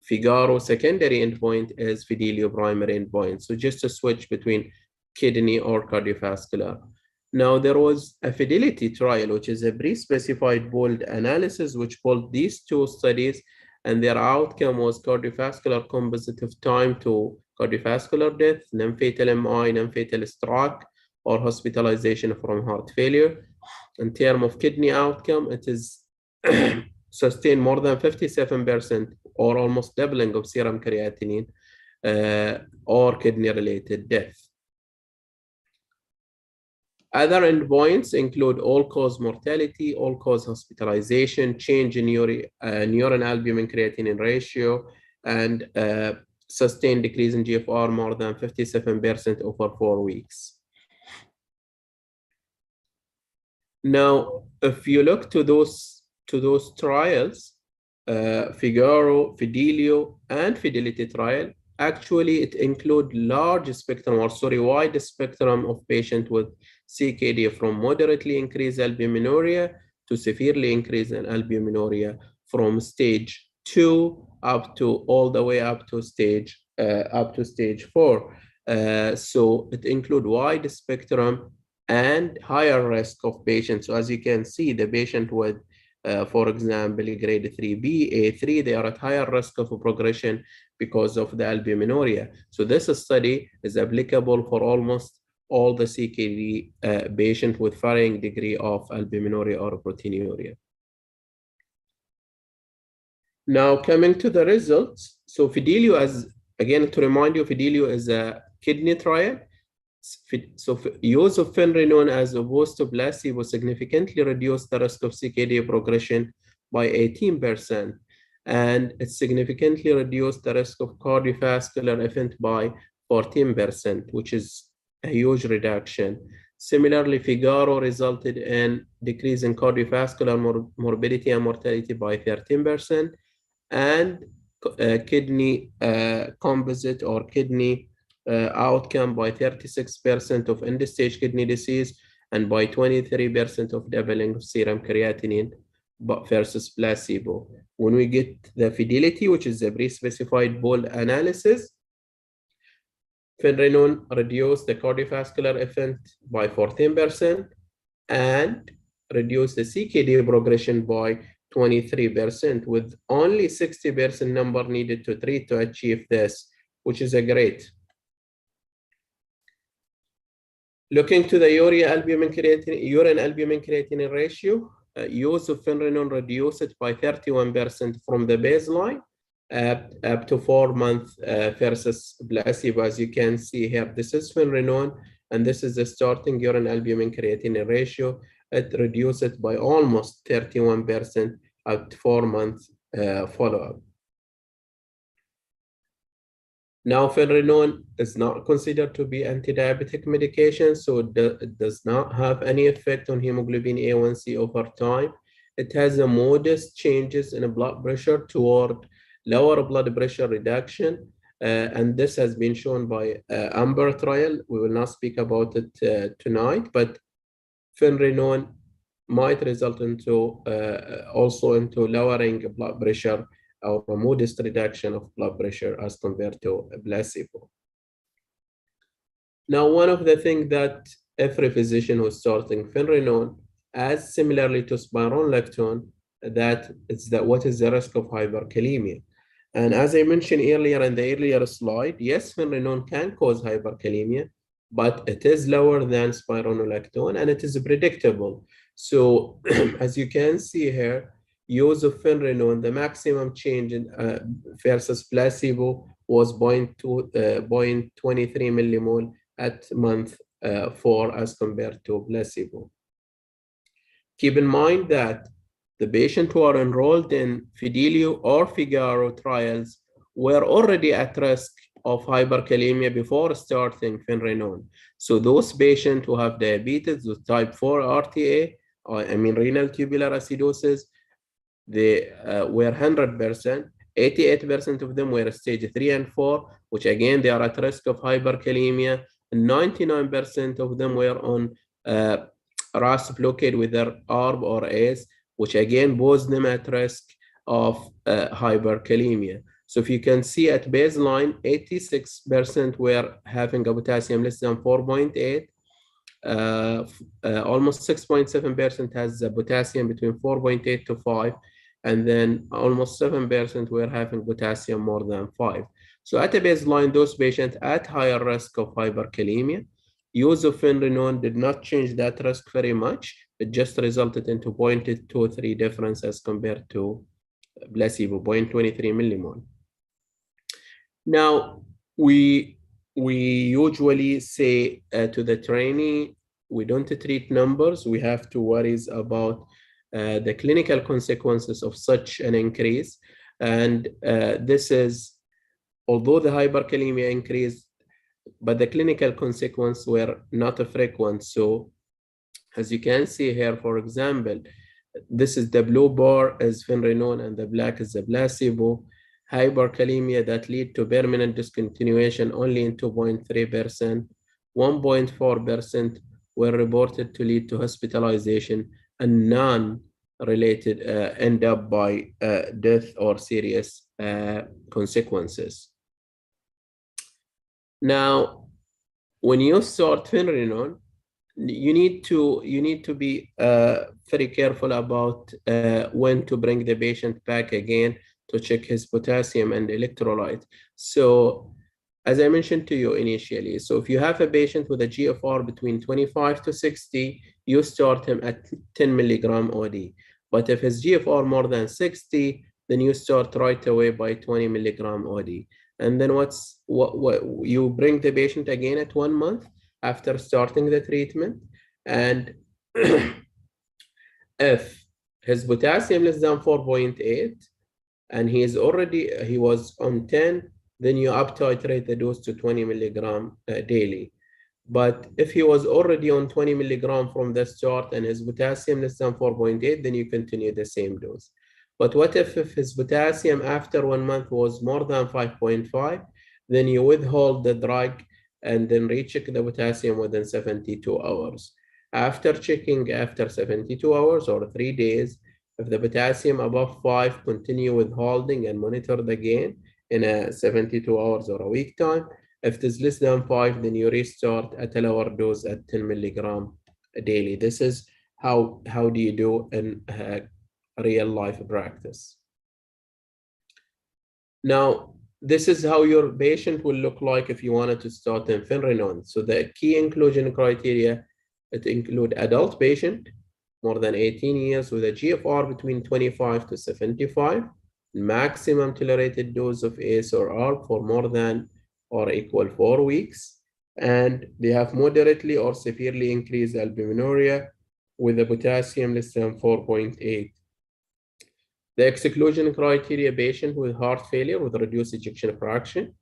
Figaro secondary endpoint is Fidelio primary endpoint. So just a switch between kidney or cardiovascular. Now, there was a fidelity trial, which is a pre-specified pooled analysis, which pulled these two studies, and their outcome was cardiovascular composite of time to cardiovascular death, non-fatal MI, non-fatal stroke, or hospitalization from heart failure. In terms of kidney outcome, it is sustained more than 57%, or almost doubling of serum creatinine, or kidney-related death. Other endpoints include all-cause mortality, all-cause hospitalization, change in urine albumin creatinine ratio, and sustained decrease in GFR more than 57% over 4 weeks. Now, if you look to those trials, Figaro, Fidelio, and Fidelity trial, actually it include wide spectrum of patients with CKD from moderately increased albuminuria to severely increased albuminuria from stage 2 up to all the way up to stage 4. So it include wide spectrum and higher risk of patients. So as you can see, the patient with for example, grade 3B, A3, they are at higher risk of progression because of the albuminuria. So this study is applicable for almost all the CKD patients with varying degree of albuminuria or proteinuria. Now, coming to the results. So Fidelio, again, to remind you, Fidelio is a kidney trial. So use of finerenone as opposed to placebo significantly reduced the risk of CKD progression by 18%, and it significantly reduced the risk of cardiovascular event by 14%, which is a huge reduction. Similarly, Figaro resulted in decrease in cardiovascular morbidity and mortality by 13%, and kidney composite or kidney outcome by 36% of end-stage kidney disease and by 23% of doubling of serum creatinine versus placebo. When we get the fidelity, which is the pre-specified pooled analysis, finerenone reduced the cardiovascular event by 14% and reduced the CKD progression by 23%, with only 60% number needed to treat to achieve this, which is a great. Looking to the urine albumin creatinine ratio, use of finerenone reduced it by 31% from the baseline up to 4 months versus placebo. As you can see here, this is finerenone, and this is the starting urine albumin creatinine ratio. It reduced it by almost 31% at 4 months follow-up. Now, finerenone is not considered to be anti-diabetic medication, so it does not have any effect on hemoglobin A1C over time. It has a modest changes in blood pressure toward lower blood pressure reduction, and this has been shown by AMBER trial. We will not speak about it tonight, but finerenone might result into also into lowering blood pressure or a modest reduction of blood pressure as compared to a placebo. Now, one of the things that every physician who's starting Finrenone, as similarly to spironolactone, what is the risk of hyperkalemia? And as I mentioned earlier in the earlier slide, yes, Finrenone can cause hyperkalemia, but it is lower than spironolactone and it is predictable. So as you can see here, use of Finrenone, the maximum change in, versus placebo was 0.23 millimole at month 4 as compared to placebo. Keep in mind that the patients who are enrolled in Fidelio or Figaro trials were already at risk of hyperkalemia before starting Finrenone. So those patients who have diabetes with type 4 RTA, renal tubular acidosis, they were 100%. 88% of them were stage 3 and 4, which again, they are at risk of hyperkalemia. 99% of them were on RAS blockade with their ARB or ACE, which again posed them at risk of hyperkalemia. So if you can see at baseline, 86% were having a potassium less than 4.8. Almost 6.7% has a potassium between 4.8 to 5. And then almost 7% were having potassium more than 5. So at a baseline, those patients at higher risk of hyperkalemia, use of Finrenone did not change that risk very much. It just resulted into 0.23 difference as compared to placebo, 0.23 millimole. Now, we usually say to the trainee, we don't treat numbers. We have to worry about the clinical consequences of such an increase. And this is, although the hyperkalemia increased, but the clinical consequences were not frequent. So as you can see here, for example, this is the blue bar is Finrenone and the black is the placebo. Hyperkalemia that lead to permanent discontinuation only in 2.3%. 1.4% were reported to lead to hospitalization, and none related end up by death or serious consequences. Now, when you start Finrenone, you need to be very careful about when to bring the patient back again to check his potassium and electrolyte. So as I mentioned to you initially, so if you have a patient with a GFR between 25 to 60, you start him at 10 milligram OD. But if his GFR more than 60, then you start right away by 20 milligram OD. And then what you bring the patient again at 1 month after starting the treatment. And if his potassium less than 4.8, and he was on 10, then you up titrate the dose to 20 milligram daily. But if he was already on 20 milligram from the start and his potassium less than 4.8, then you continue the same dose. But what if his potassium after 1 month was more than 5.5, then you withhold the drug and then recheck the potassium within 72 hours. After checking after 72 hours or 3 days, if the potassium above 5, continue withholding and monitored again in a 72 hours or a week time. If it is less than 5, then you restart at a lower dose at 10 milligram daily. This is how do you do in real life practice. Now, this is how your patient will look like if you wanted to start in Finrenone. So the key inclusion criteria, it include adult patient, more than 18 years with a GFR between 25 to 75, maximum tolerated dose of ACE or ARB for more than or equal 4 weeks, and they have moderately or severely increased albuminuria with a potassium less than 4.8. The exclusion criteria: patient with heart failure with reduced ejection fraction,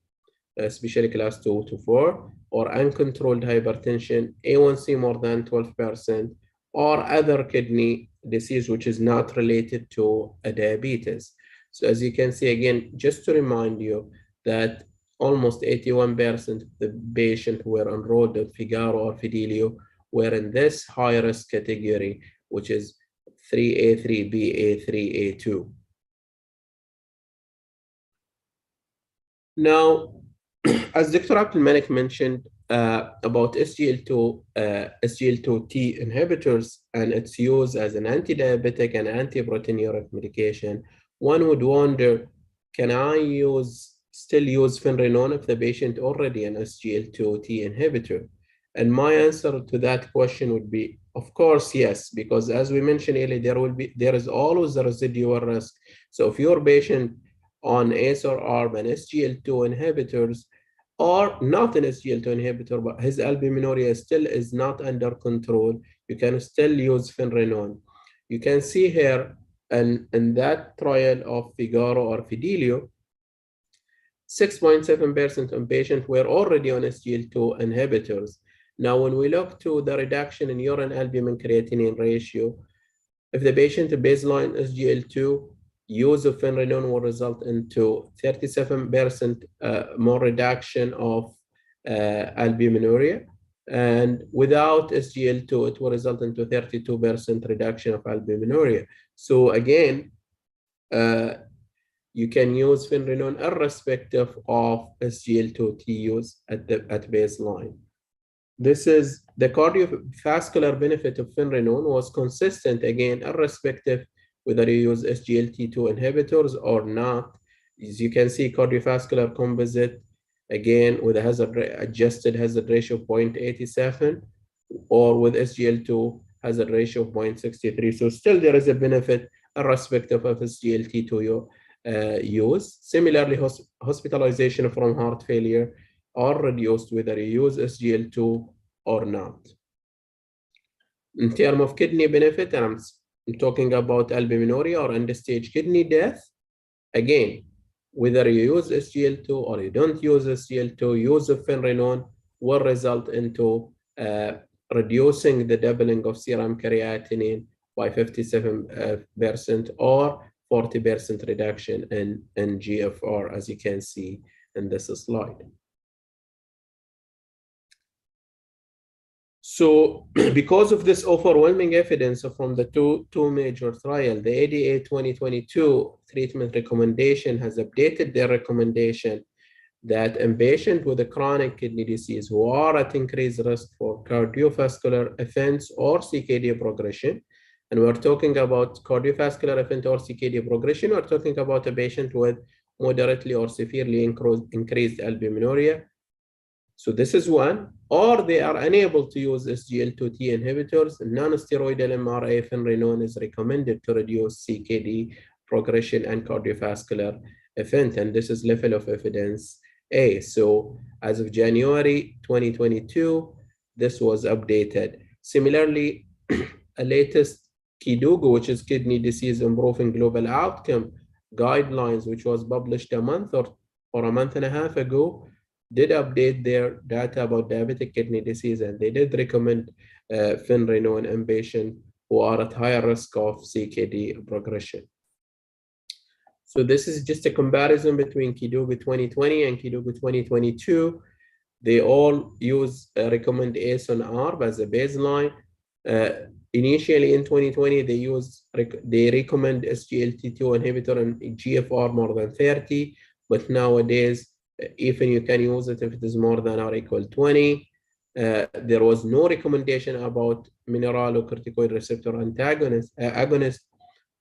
especially class 2 to 4, or uncontrolled hypertension, A1C more than 12%, or other kidney disease which is not related to a diabetes. So as you can see, again, just to remind you that almost 81% of the patients who were enrolled at Figaro or Fidelio were in this high-risk category, which is 3A, 3B, A3, A2. Now, as Dr. Abdul Malik mentioned, about SGL2T inhibitors and its use as an anti-diabetic and anti-proteinuric medication, one would wonder, can I still use Finrenone if the patient already an SGL2T inhibitor? And my answer to that question would be, of course, yes, because as we mentioned earlier, there is always a residual risk. So if your patient on ACE or ARB and SGL2 inhibitors, or not an SGL2 inhibitor, but his albuminuria still is not under control, you can still use Finrenone. You can see here in that trial of Figaro or Fidelio, 6.7% of patients were already on SGL2 inhibitors. Now, when we look to the reduction in urine albumin creatinine ratio, if the patient baseline SGL2, use of Finrenone will result into 37% more reduction of albuminuria. And without SGL2, it will result into 32% reduction of albuminuria. So again, you can use Finrenone irrespective of SGL2T use at baseline. This is the cardiovascular benefit of Finrenone was consistent, again, irrespective whether you use SGLT2 inhibitors or not. As you can see, cardiovascular composite, again, with a adjusted hazard ratio of 0.87, or with SGL2 hazard ratio of 0.63. So still there is a benefit irrespective of SGLT2 use. Similarly, hospitalization from heart failure are reduced whether you use SGL2 or not. In terms of kidney benefit, and I'm talking about albuminuria or end-stage kidney death, again, whether you use SGL2 or you don't use SGL2, use of Finrenone will result into reducing the doubling of serum creatinine by 57% or 40% reduction in GFR, as you can see in this slide. So because of this overwhelming evidence from the two major trials, the ADA 2022 treatment recommendation has updated their recommendation that in patients with a chronic kidney disease who are at increased risk for cardiovascular events or CKD progression, and we're talking about cardiovascular event or CKD progression, we're talking about a patient with moderately or severely increased albuminuria. So this is one, or they are unable to use SGL2T inhibitors. Non-steroidal MRA Finrenone is recommended to reduce CKD progression and cardiovascular event, and this is level of evidence A. So as of January 2022, this was updated. Similarly, a latest KDIGO, which is Kidney Disease Improving Global Outcome Guidelines, which was published a month or a month and a half ago, did update their data about diabetic kidney disease, and they did recommend Finrenone in patients who are at higher risk of CKD progression. So this is just a comparison between KDIGO 2020 and KDIGO 2022. They all use recommend ACE and ARB as a baseline. Initially in 2020, they recommend SGLT2 inhibitor and GFR more than 30, but nowadays, even you can use it if it is more than or equal 20. There was no recommendation about mineralocorticoid receptor agonist,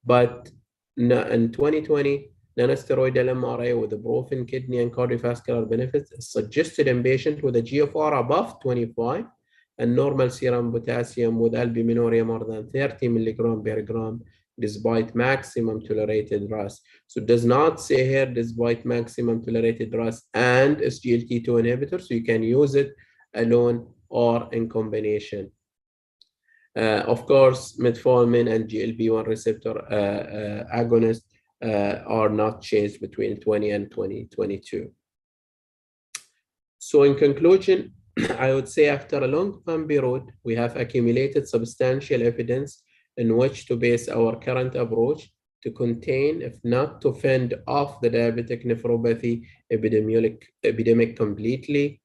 but in 2020, non-steroidal MRA with the proven kidney and cardiovascular benefits is suggested in patients with a GFR above 25 and normal serum potassium with albuminuria more than 30 milligram per gram, despite maximum tolerated RAS. So it does not say here despite maximum tolerated RAS and SGLT2 inhibitor, so you can use it alone or in combination. Of course, metformin and GLP-1 receptor agonists are not changed between 20 and 2022. So in conclusion, I would say after a long bumpy road, we have accumulated substantial evidence in which to base our current approach to contain, if not to fend off, the diabetic nephropathy epidemic completely.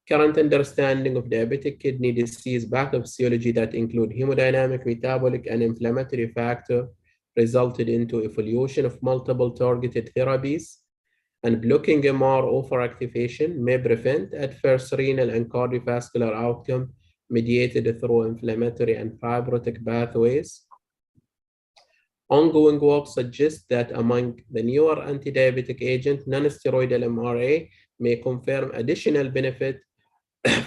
Current understanding of diabetic kidney disease pathophysiology that include hemodynamic, metabolic, and inflammatory factor resulted into evolution of multiple targeted therapies and blocking MR overactivation may prevent adverse renal and cardiovascular outcome mediated through inflammatory and fibrotic pathways. Ongoing work suggests that among the newer antidiabetic agent, non-steroidal MRA may confirm additional benefit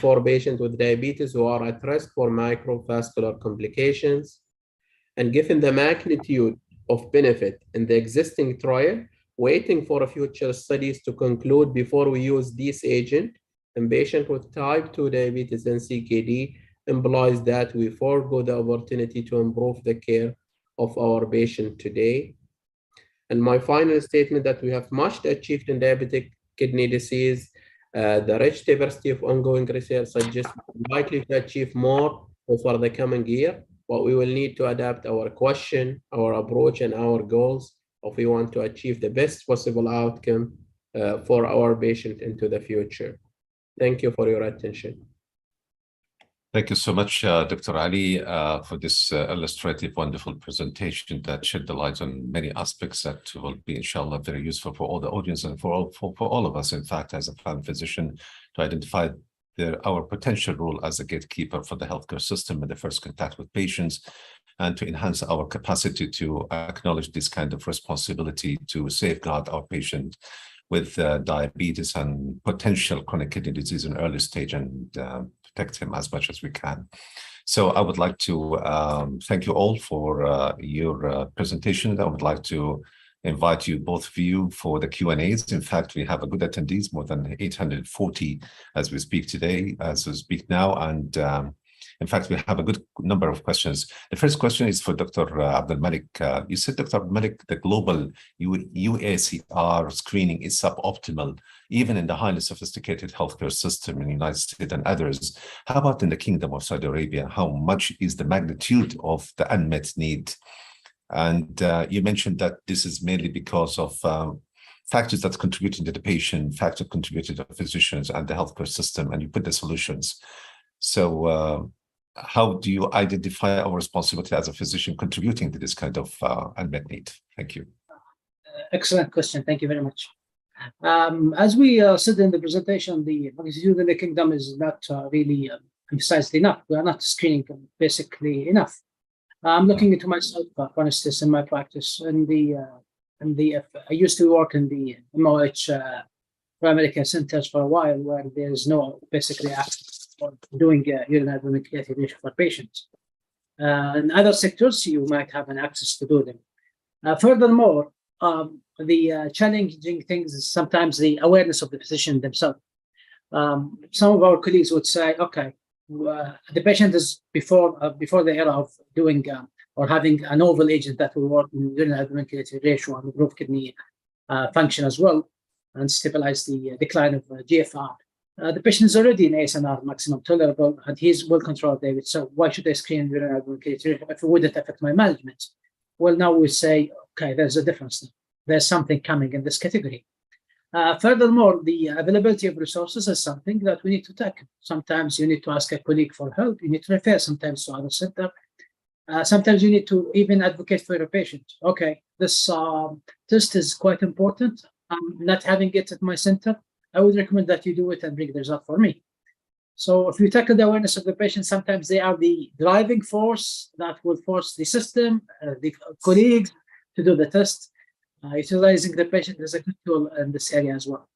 for patients with diabetes who are at risk for microvascular complications. And given the magnitude of benefit in the existing trial, waiting for future studies to conclude before we use this agent in patients with type 2 diabetes and CKD implies that we forego the opportunity to improve the care of our patient today. And my final statement that we have much achieved in diabetic kidney disease. The rich diversity of ongoing research suggests we're likely to achieve more over the coming year, but we will need to adapt our question, our approach, and our goals if we want to achieve the best possible outcome for our patient into the future. Thank you for your attention. Thank you so much, Dr. Ali, for this illustrative, wonderful presentation that shed the light on many aspects that will be, inshallah, very useful for all the audience and for all of us, in fact, as a family physician, to identify our potential role as a gatekeeper for the healthcare system in the first contact with patients, and to enhance our capacity to acknowledge this kind of responsibility to safeguard our patient with diabetes and potential chronic kidney disease in early stage and protect him as much as we can. So I would like to thank you all for your presentation. I would like to invite you, both of you, for the Q&As. In fact, we have a good attendees, more than 840 as we speak today, as we speak now. And in fact, we have a good number of questions. The first question is for Dr. Abdul Malik. You said, Dr. Abdul Malik, the global UACR screening is suboptimal, even in the highly sophisticated healthcare system in the United States and others. How about in the Kingdom of Saudi Arabia? How much is the magnitude of the unmet need? And you mentioned that this is mainly because of factors that's contributing to the patient, factors contributing to the physicians and the healthcare system, and you put the solutions. So how do you identify our responsibility as a physician contributing to this kind of unmet need? Thank you. Excellent question. Thank you very much. As we said in the presentation, the magnitude in the kingdom is not really emphasized enough. We are not screening basically enough. I'm looking into myself, for instance, in my practice. I used to work in the MOH primary care centers for a while, where there is no basically access for doing urinary ventilation for patients. In other sectors, you might have an access to do them. Furthermore, the challenging things is sometimes the awareness of the physician themselves. Some of our colleagues would say, okay, the patient is before the era of doing or having a novel agent that will work in urinary ventilation ratio and improve kidney function as well, and stabilize the decline of GFR. The patient is already in ASNR maximum tolerable, and he's well controlled, David. So why should I screen urinary ventilation if it wouldn't affect my management? Well, now we say, okay, there's a difference now. There's something coming in this category. Furthermore, the availability of resources is something that we need to tackle. Sometimes you need to ask a colleague for help. You need to refer sometimes to other center. Sometimes you need to even advocate for your patient. Okay, this test is quite important. I'm not having it at my center. I would recommend that you do it and bring the result for me. So if you tackle the awareness of the patient, sometimes they are the driving force that will force the system, the colleagues to do the test. Utilizing the patient is a good tool in this area as well.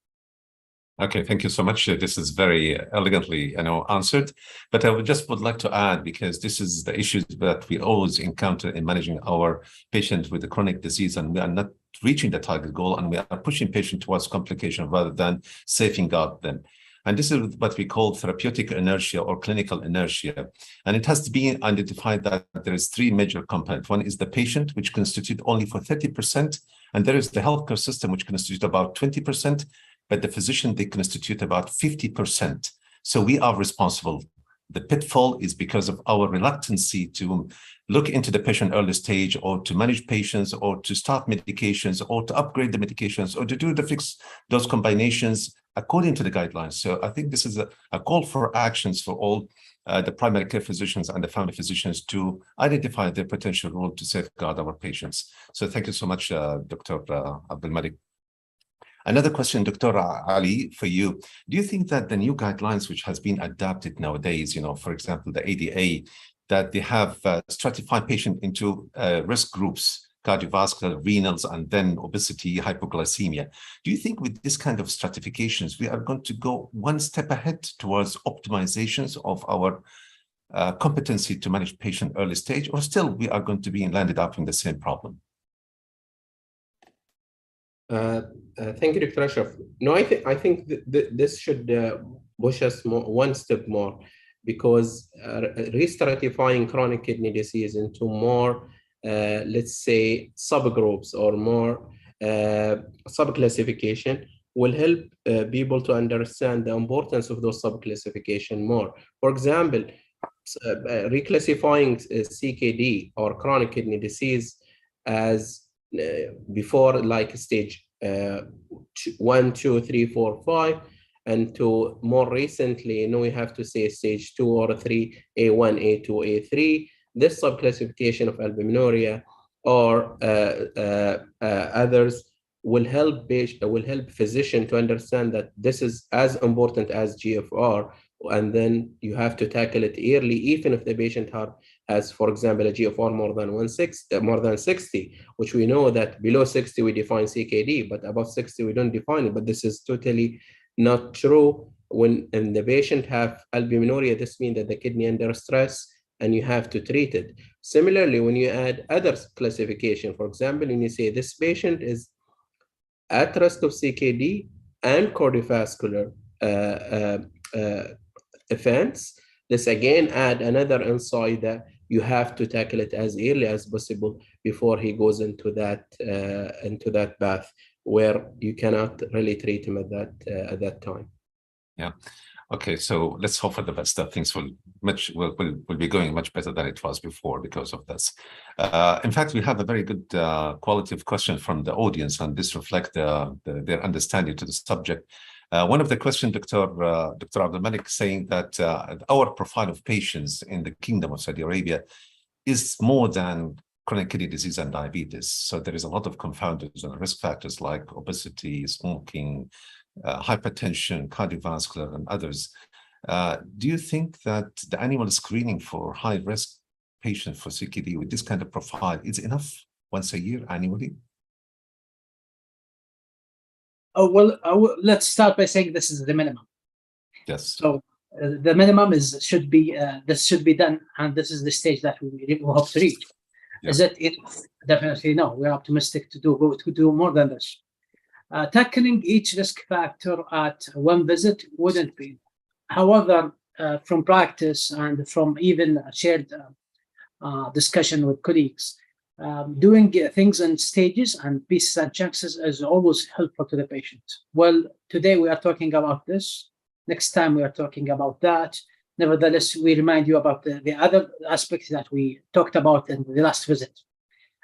Okay, thank you so much. This is very elegantly, answered. But I would like to add, because this is the issues that we always encounter in managing our patients with the chronic disease, and we are not reaching the target goal, and we are pushing patients towards complication rather than safeguard them. And this is what we call therapeutic inertia or clinical inertia. And it has to be identified that there is three major components. One is the patient, which constitute only for 30%. And there is the healthcare system, which constitutes about 20%. But the physician, they constitute about 50%. So we are responsible. The pitfall is because of our reluctancy to look into the patient early stage, or to manage patients, or to start medications, or to upgrade the medications, or to do the fixed dose combinations according to the guidelines. So I think this is a call for actions for all the primary care physicians and the family physicians to identify their potential role to safeguard our patients. So thank you so much, Dr. Abdul Malik. Another question, Dr. Ali, for you. Do you think that the new guidelines which has been adapted nowadays, for example, the ADA, that they have stratified patients into risk groups, cardiovascular, renals, and then obesity, hypoglycemia. Do you think with this kind of stratifications, we are going to go one step ahead towards optimizations of our competency to manage patient early stage, or still we are going to be landed up in the same problem? Thank you, Dr. Ashraf. No, I think this should push us one step more, because re-stratifying chronic kidney disease into more, let's say, subgroups or more subclassification will help people to understand the importance of those subclassification more. For example, reclassifying CKD or chronic kidney disease as before, like stage 1, 2, 3, 4, 5, and to more recently, we have to say stage 2 or 3, A1, A2, A3. This subclassification of albuminuria or others will help physician to understand that this is as important as GFR, and then you have to tackle it early, even if the patient has, for example, a GFR more than 60, which we know that below 60 we define CKD, but above 60 we don't define it. But this is totally not true. When the patient have albuminuria, this means that the kidney under stress, and you have to treat it. Similarly, when you add other classification, for example, when you say this patient is at risk of CKD and cardiovascular events, this again add another insight that you have to tackle it as early as possible before he goes into that path where you cannot really treat him at that time. Yeah. Okay, so let's hope for the best that things will be going much better than it was before because of this. In fact, we have a very good quality of question from the audience, and this reflects their understanding to the subject. One of the questions, Dr. Abdul Malik, saying that our profile of patients in the Kingdom of Saudi Arabia is more than chronic kidney disease and diabetes. So there is a lot of confounders and risk factors like obesity, smoking, hypertension, cardiovascular, and others. Do you think that the annual screening for high-risk patients for CKD with this kind of profile is enough once a year annually? Oh, well, let's start by saying this is the minimum. Yes. So the minimum should be this should be done, and this is the stage that we hope to reach. Yeah. Is it enough? Definitely no. We're optimistic to do more than this. Tackling each risk factor at one visit wouldn't be. However, from practice and from even shared discussion with colleagues, doing things in stages and pieces and chunks is always helpful to the patient. Well, today we are talking about this. Next time we are talking about that. Nevertheless, we remind you about the other aspects that we talked about in the last visit.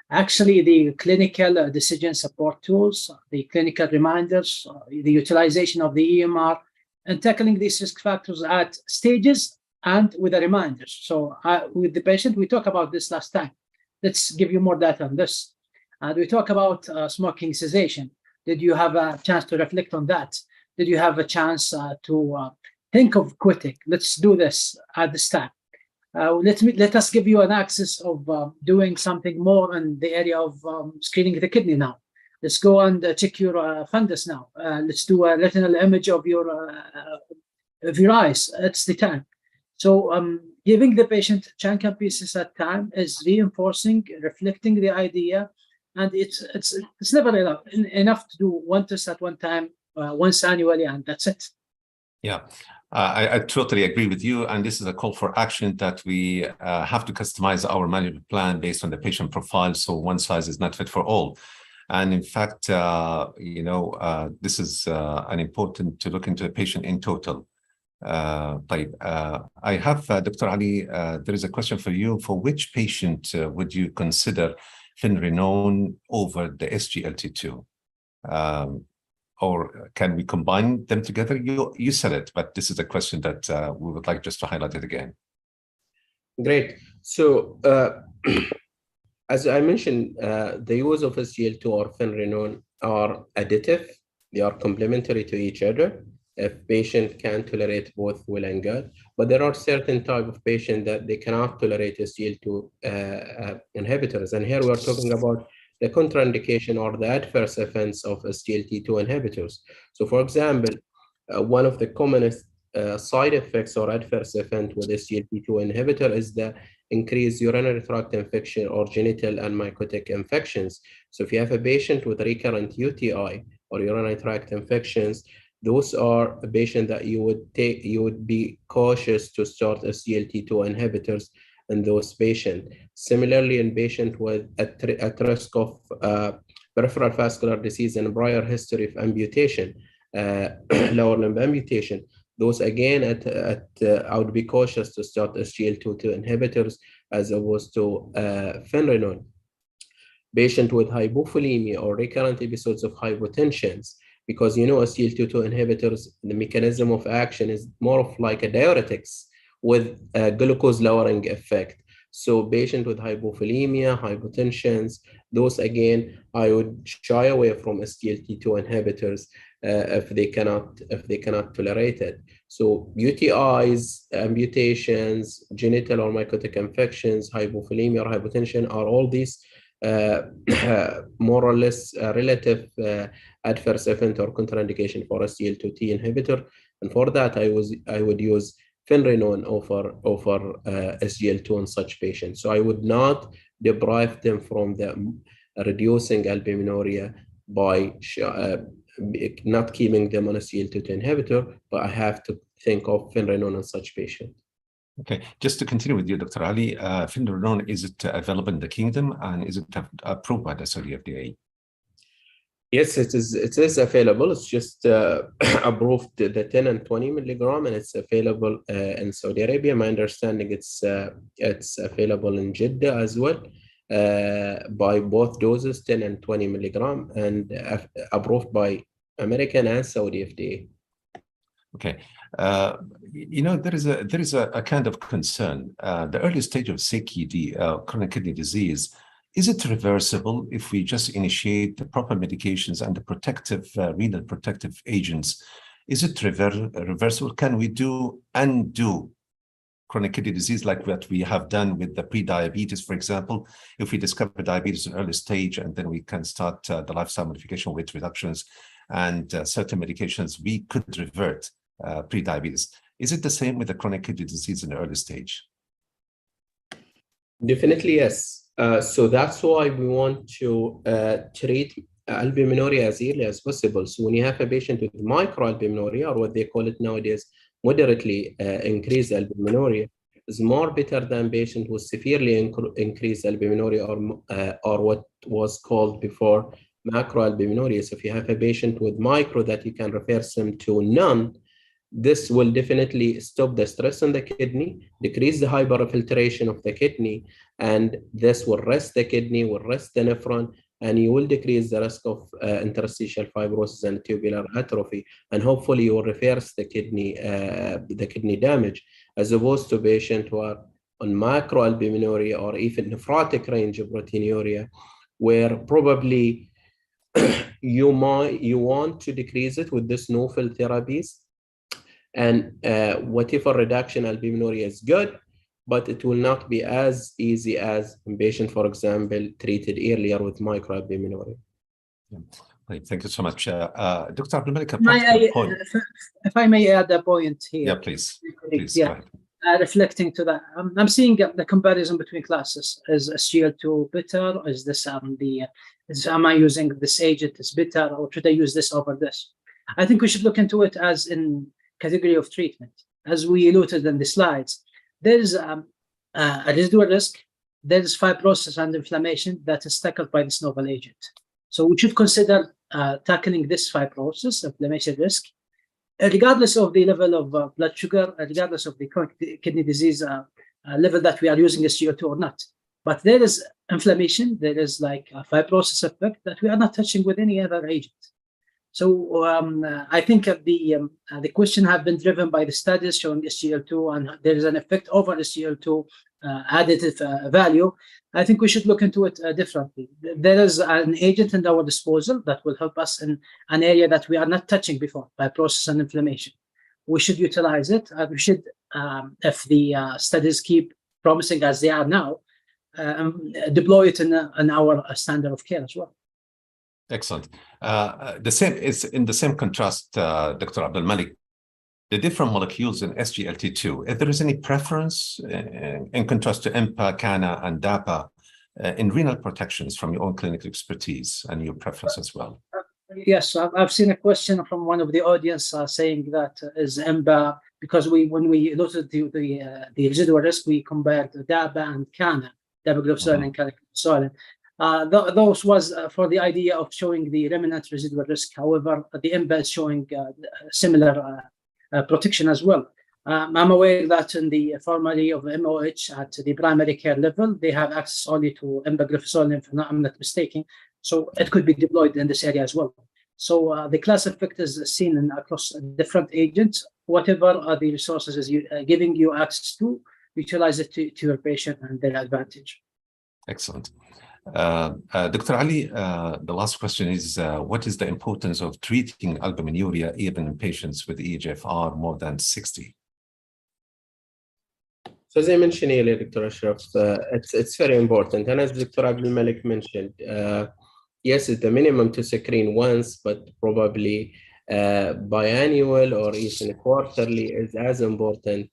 Actually, the clinical decision support tools, the clinical reminders, the utilization of the EMR, and tackling these risk factors at stages and with the reminders. So with the patient, we talked about this last time. Let's give you more data on this. We talk about smoking cessation. Did you have a chance to reflect on that? Did you have a chance to think of quitting? Let's do this at this time. Let us give you an access of doing something more in the area of screening the kidney now. Let's go and check your fundus now. Let's do a retinal image of your eyes. It's the time. So giving the patient chunk and pieces at time is reinforcing, reflecting the idea, and it's never enough to do one test at one time, once annually, and that's it. Yeah. I totally agree with you, and this is a call for action that we have to customize our management plan based on the patient profile, so one size is not fit for all. And in fact, this is an important to look into the patient in total. I have, Dr. Ali, there is a question for you. For which patient would you consider finerenone over the SGLT2? Or can we combine them together? You said it, but this is a question that we would like just to highlight it again. Great. So as I mentioned, the use of SGLT2 or finerenone are additive They are complementary to each other. If patient can tolerate both, well and good, but there are certain type of patient that they cannot tolerate SGLT2 inhibitors. And here we are talking about the contraindication or the adverse events of SGLT2 inhibitors. So for example, one of the commonest side effects or adverse event with SGLT2 inhibitor is the increased urinary tract infection or genital and mycotic infections. So if you have a patient with recurrent UTI or urinary tract infections, those are a patient that you would be cautious to start SGLT2 inhibitors in those patients. Similarly, in patient with at risk of peripheral vascular disease and prior history of amputation, lower limb amputation, those again I would be cautious to start SGLT2 inhibitors as opposed to finerenone. Patient with hypopholemia or recurrent episodes of hypotensions, because SGLT2 inhibitors, the mechanism of action is more of like a diuretics with a glucose lowering effect. So patient with hypopholemia, hypotensions, those again, I would shy away from SGLT2 inhibitors if they cannot tolerate it. So UTIs, amputations, genital or mycotic infections, hypopholemia or hypotension are all these more or less relative adverse event or contraindication for SGLT2 inhibitor, and for that I would use finerenone over SGLT2 in such patients. So I would not deprive them from the reducing albuminuria by not keeping them on a SGLT2 inhibitor, but I have to think of finerenone in such patients. Okay, just to continue with you, Dr. Ali, finerenone, is it available in the kingdom and is it approved by the Saudi FDA? Yes, it is available. It's just approved the 10 and 20 milligram, and it's available in Saudi Arabia. My understanding it's available in Jeddah as well by both doses, 10 and 20 milligram, and approved by American and Saudi FDA. Okay, there is a kind of concern. The early stage of CKD, chronic kidney disease, is it reversible if we just initiate the proper medications and the protective renal protective agents? Is it reversible? Can we undo chronic kidney disease like what we have done with the pre-diabetes, for example? If we discover diabetes in early stage and then we can start the lifestyle modification, weight reductions, and certain medications, we could revert pre-diabetes. Is it the same with the chronic kidney disease in the early stage? Definitely, yes. So that's why we want to treat albuminuria as early as possible. So when you have a patient with microalbuminuria, or what they call it nowadays, moderately increased albuminuria, is more better than patient with severely increased albuminuria or what was called before macroalbuminuria. So if you have a patient with micro that you can reverse them to none, this will definitely stop the stress on the kidney, decrease the hyperfiltration of the kidney, and this will rest the kidney, will rest the nephron, and you will decrease the risk of interstitial fibrosis and tubular atrophy, and hopefully you will reverse the kidney damage, as opposed to patients who are on macroalbuminuria or even nephrotic range of proteinuria, where probably you want to decrease it with this novel therapies. And whatever reduction albuminuria is good, but it will not be as easy as in patient, for example, treated earlier with microalbuminuria. Yeah. Great, thank you so much. Dr. Abdulmalik, if I may add a point here. Yeah, please. Please, yeah. go ahead. Reflecting to that, I'm seeing the comparison between classes. Is SGLT2 better? Is this am I using this agent is better, or should I use this over this? I think we should look into it as in category of treatment. As we noted in the slides, there is a residual risk, there is fibrosis and inflammation that is tackled by this novel agent. So we should consider tackling this fibrosis, inflammation risk, regardless of the level of blood sugar, regardless of the chronic kidney disease level that we are using SGLT2 or not. But there is inflammation, there is like a fibrosis effect that we are not touching with any other agent. So I think the question have been driven by the studies showing SGLT2, and there is an effect over SGLT2 additive value, I think we should look into it differently. There is an agent at our disposal that will help us in an area that we are not touching before, fibrosis and inflammation. We should utilize it. We should, if the studies keep promising as they are now, deploy it in our standard of care as well. Excellent. The same is in the same contrast, Dr. Abdul Malik. The different molecules in SGLT2, if there is any preference in contrast to IMPA, CANA, and DAPA in renal protections from your own clinical expertise and your preference as well? Yes, I've seen a question from one of the audience saying that is IMPA, because when we looked at the residual risk, we compared DAPA and CANA, dapagliflozin and canagliflozin. Those was for the idea of showing the remnant residual risk. However, the IMPA is showing similar protection as well. I'm aware that in the formulary of MOH at the primary care level, they have access only to empagliflozin, if I'm not mistaken. So it could be deployed in this area as well. So the class effect is seen across different agents. Whatever the resources is giving you access to, utilize it to your patient and their advantage. Excellent. Dr. Ali, the last question is, what is the importance of treating albuminuria even in patients with EGFR more than 60? So as I mentioned earlier, Dr. Ashraf, it's very important. And as Dr. Abdul Malik mentioned, yes, it's the minimum to screen once, but probably biannual or even quarterly is as important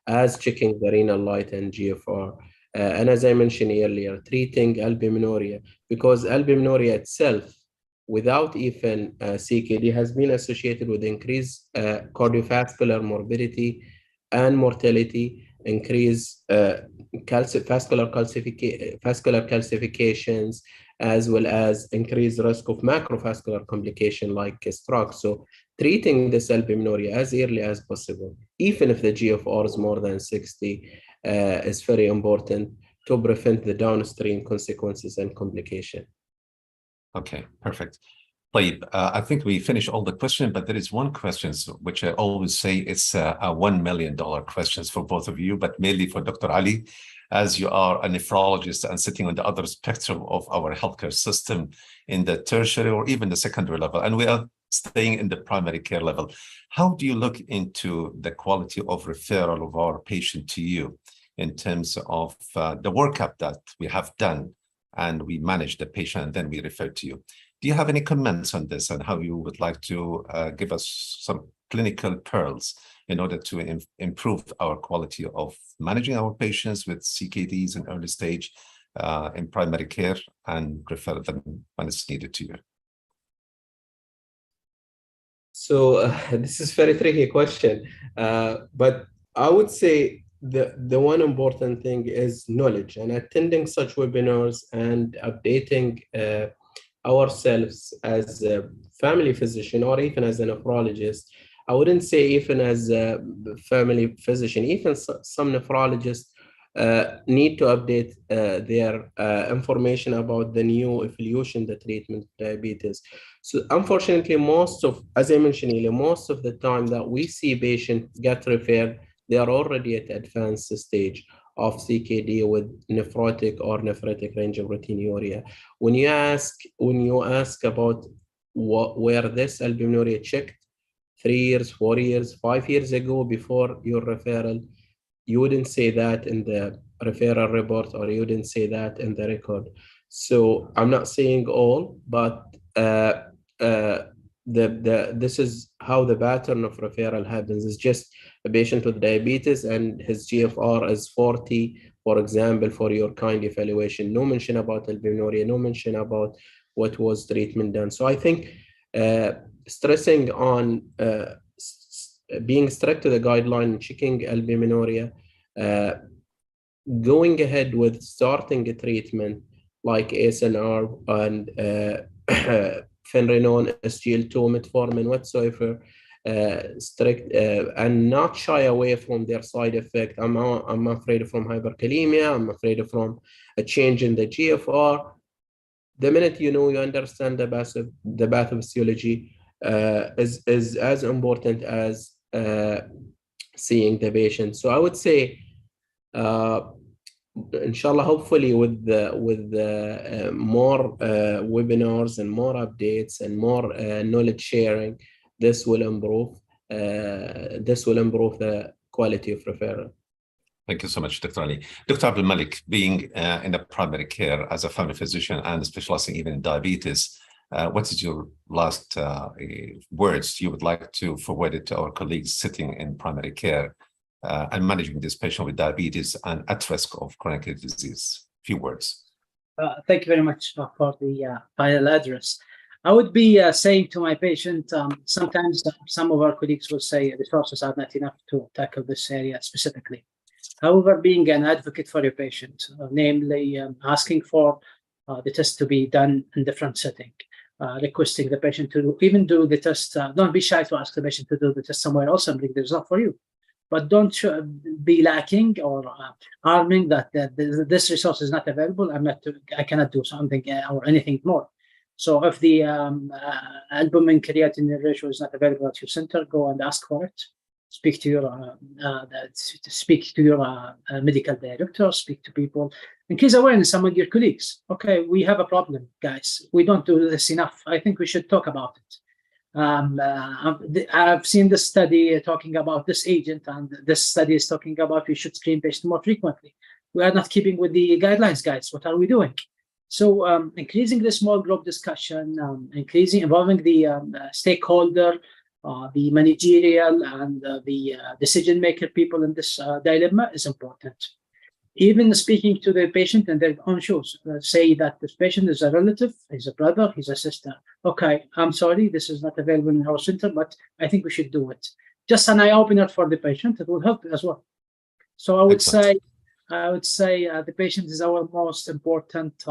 as checking the renal light and GFR. And as I mentioned earlier, treating albuminuria, because albuminuria itself, without even CKD, has been associated with increased cardiovascular morbidity and mortality, increased vascular calcifications, as well as increased risk of macrovascular complication like stroke. So treating this albuminuria as early as possible, even if the GFR is more than 60, is very important to prevent the downstream consequences and complication. Okay, perfect. I think we finished all the questions, but there is one question which I always say it's a $1 million questions for both of you, but mainly for Dr. Ali, as you are a nephrologist and sitting on the other spectrum of our healthcare system in the tertiary or even the secondary level, and we are staying in the primary care level. How do you look into the quality of referral of our patient to you in terms of the workup that we have done and we manage the patient and then we refer to you? Do you have any comments on this and how you would like to give us some clinical pearls in order to improve our quality of managing our patients with CKDs in early stage in primary care and refer them when it's needed to you? So this is a very tricky question, but I would say the one important thing is knowledge, and attending such webinars and updating ourselves as a family physician or even as a nephrologist. I wouldn't say even as a family physician, even some nephrologists need to update their information about the new evolution, the treatment of diabetes. So unfortunately, as I mentioned earlier, most of the time that we see patients get referred, they are already at advanced stage of CKD with nephrotic or nephritic range of proteinuria. When you ask about where this albuminuria checked 3 years, 4 years, 5 years ago before your referral, you wouldn't say that in the referral report, or you wouldn't say that in the record. So I'm not saying all, but this is how the pattern of referral happens. It's just a patient with diabetes and his GFR is 40, for example, for your kind evaluation. No mention about albuminuria, no mention about what was treatment done. So I think stressing on being strict to the guideline, checking albuminuria, going ahead with starting a treatment like ASNR and Fenrenone, SGL2, metformin, whatsoever, strict and not shy away from their side effect. I'm afraid from hyperkalemia. I'm afraid from a change in the GFR. The minute you understand the pathophysiology is as important as seeing the patient. So I would say inshallah, hopefully with more webinars and more updates and more knowledge sharing, this will improve the quality of referral. Thank you so much, Dr. Ali. Dr. Abdul Malik, being in the primary care as a family physician and specializing even in diabetes, what is your last words you would like to forward it to our colleagues sitting in primary care and managing this patient with diabetes and at risk of chronic kidney disease? Few words. Thank you very much for the final address. I would be saying to my patient, sometimes some of our colleagues will say resources are not enough to tackle this area specifically. However, being an advocate for your patient, namely asking for the test to be done in different setting, requesting the patient to even do the test. Don't be shy to ask the patient to do the test somewhere else and bring the result for you. But don't be lacking or harming that this resource is not available. I cannot do something or anything more. So if the albumin creatinine ratio is not available at your center, go and ask for it. Speak to your medical director. Speak to people. Increase awareness among your colleagues. Okay, we have a problem, guys. We don't do this enough. I think we should talk about it. I've seen this study talking about this agent, and this study is talking about we should screen patients more frequently. We are not keeping with the guidelines, guys. What are we doing? So increasing the small group discussion, involving the stakeholder, the managerial and the decision maker people in this dilemma is important. Even speaking to the patient in their own shoes, say that this patient is a relative, he's a brother, he's a sister. Okay, I'm sorry, this is not available in our center, but I think we should do it. Just an eye opener for the patient, it will help as well. So I would say the patient is our most important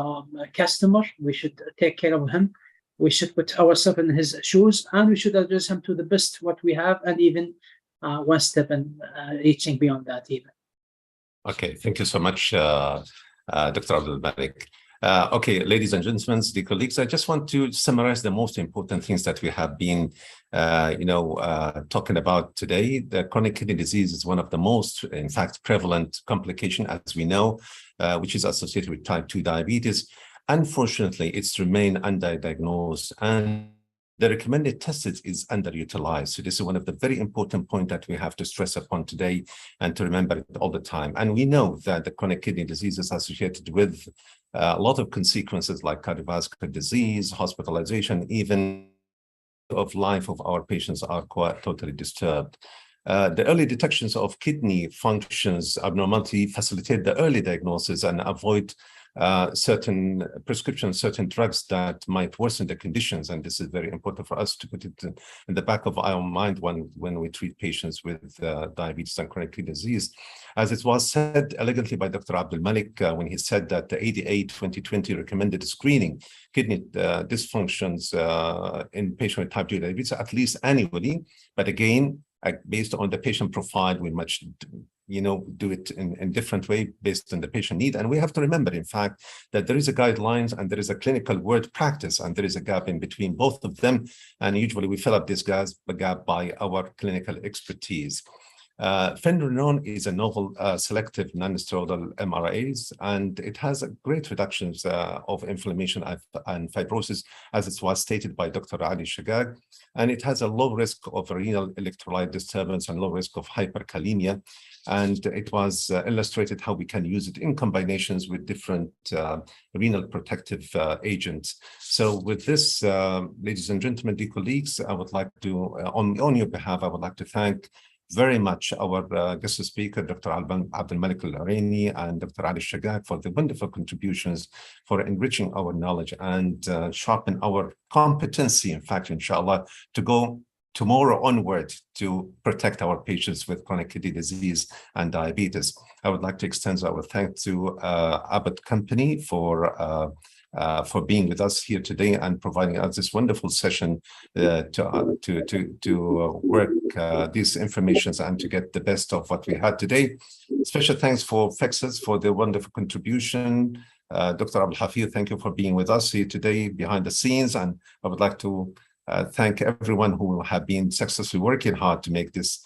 customer. We should take care of him. We should put ourselves in his shoes, and we should address him to the best what we have, and even one step and reaching beyond that even. Okay, thank you so much, Dr. Abdul Malik. Okay, ladies and gentlemen, dear colleagues, I just want to summarize the most important things that we have been, talking about today. The chronic kidney disease is one of the most, in fact, prevalent complication, as we know, which is associated with type 2 diabetes. Unfortunately, it's remained underdiagnosed, and the recommended test is underutilized. So this is one of the very important points that we have to stress upon today and to remember it all the time. And we know that the chronic kidney disease is associated with a lot of consequences like cardiovascular disease, hospitalization, even of life of our patients are quite totally disturbed. The early detections of kidney functions abnormality facilitate the early diagnosis and avoid certain prescriptions, certain drugs that might worsen the conditions. And this is very important for us to put it in the back of our mind when we treat patients with diabetes and chronic kidney disease. As it was said elegantly by Dr. Abdul Malik when he said that the ADA 2020 recommended screening kidney dysfunctions in patients with type 2 diabetes at least annually. But again, based on the patient profile, we much do it in different way based on the patient need. And we have to remember, in fact, that there is a guidelines and there is a clinical word practice, and there is a gap in between both of them. And usually we fill up this gap by our clinical expertise. Fenrenone is a novel selective non-steroidal MRAs, and it has a great reductions of inflammation and fibrosis, as it was stated by Dr. Ali Shagag. And it has a low risk of renal electrolyte disturbance and low risk of hyperkalemia. And it was illustrated how we can use it in combinations with different renal protective agents. So with this, ladies and gentlemen, dear colleagues, I would like to, on your behalf, I would like to thank very much our guest speaker, Dr. Abdul Malik Al-Araini and Dr. Ali Shagag, for the wonderful contributions, for enriching our knowledge and sharpen our competency, in fact, inshallah, to go tomorrow onward to protect our patients with chronic kidney disease and diabetes. I would like to extend our thanks to Abbott Company for being with us here today and providing us this wonderful session to work these informations and to get the best of what we had today. Special thanks for Fexus for the wonderful contribution. Dr. Abdul Hafid, thank you for being with us here today behind the scenes. And I would like to thank everyone who have been successfully working hard to make this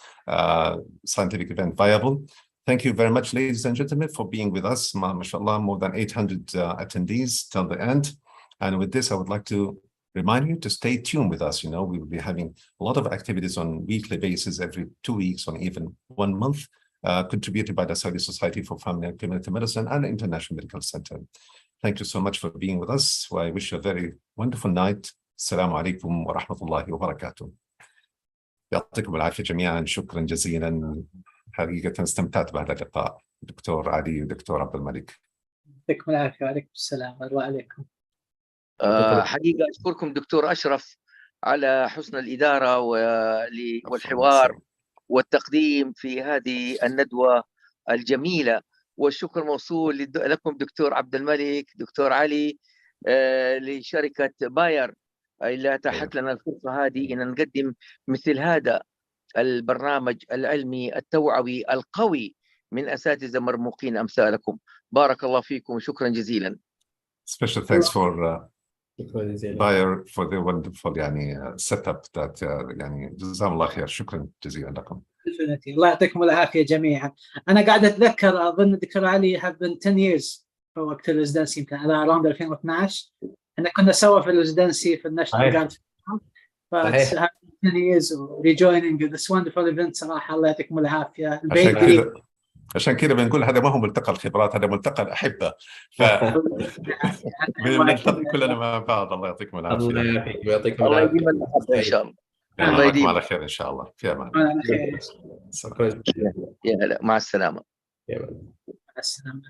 scientific event viable. Thank you very much, ladies and gentlemen, for being with us. MashaAllah, more than 800 attendees till the end. And with this, I would like to remind you to stay tuned with us. We will be having a lot of activities on weekly basis, every 2 weeks, or even 1 month, contributed by the Saudi Society for Family and Community Medicine and International Medical Center. Thank you so much for being with us. I wish you a very wonderful night. Assalamu alaikum wa rahmatullahi wa barakatuh. يعطيكم العافية جميعا. شكرا جزيلا. حقيقة استمتعت بهذا اللقاء دكتور علي ودكتور عبد الملك. يعطيكم العافية. وعليكم السلام وعليكم. حقيقة أشكركم دكتور أشرف على حسن الإدارة والحوار والتقديم في هذه الندوة الجميلة، والشكر موصول لكم دكتور عبد الملك، دكتور علي، لشركة باير اللي أتاحت لنا الفرصة هذه إن نقدم مثل هذا البرنامج العلمي التوعوي القوي من أساتذة مرموقين أمثالكم. بارك الله فيكم وشكرا جزيلا. Special thanks for Bayer for the wonderful setup that جزاهم الله خير. شكرا جزيلا لكم. الله يعطيكم العافية جميعا. أنا قاعد أتذكر أظن دكتور علي have been 10 years في وقت الريزدنسي، يمكن على around 2012 احنا كنا سوا في الريزدنسي في الناشونال جارد. ف 10 years rejoining this wonderful event. صراحة الله يعطيكم العافية. البيت قريب. عشان كده بنقول هذا ما هو ملتقى الخبرات، هذا ملتقى الأحبة. بنلتقي كلنا مع بعض. الله يعطيكم العافية. الله يعافيك ويعطيكم الله العافية. يديم المحبة إن شاء الله. الله يديم على خير إن شاء الله. في أمان. على خير. يا هلا، مع السلامة. يا مع السلامة.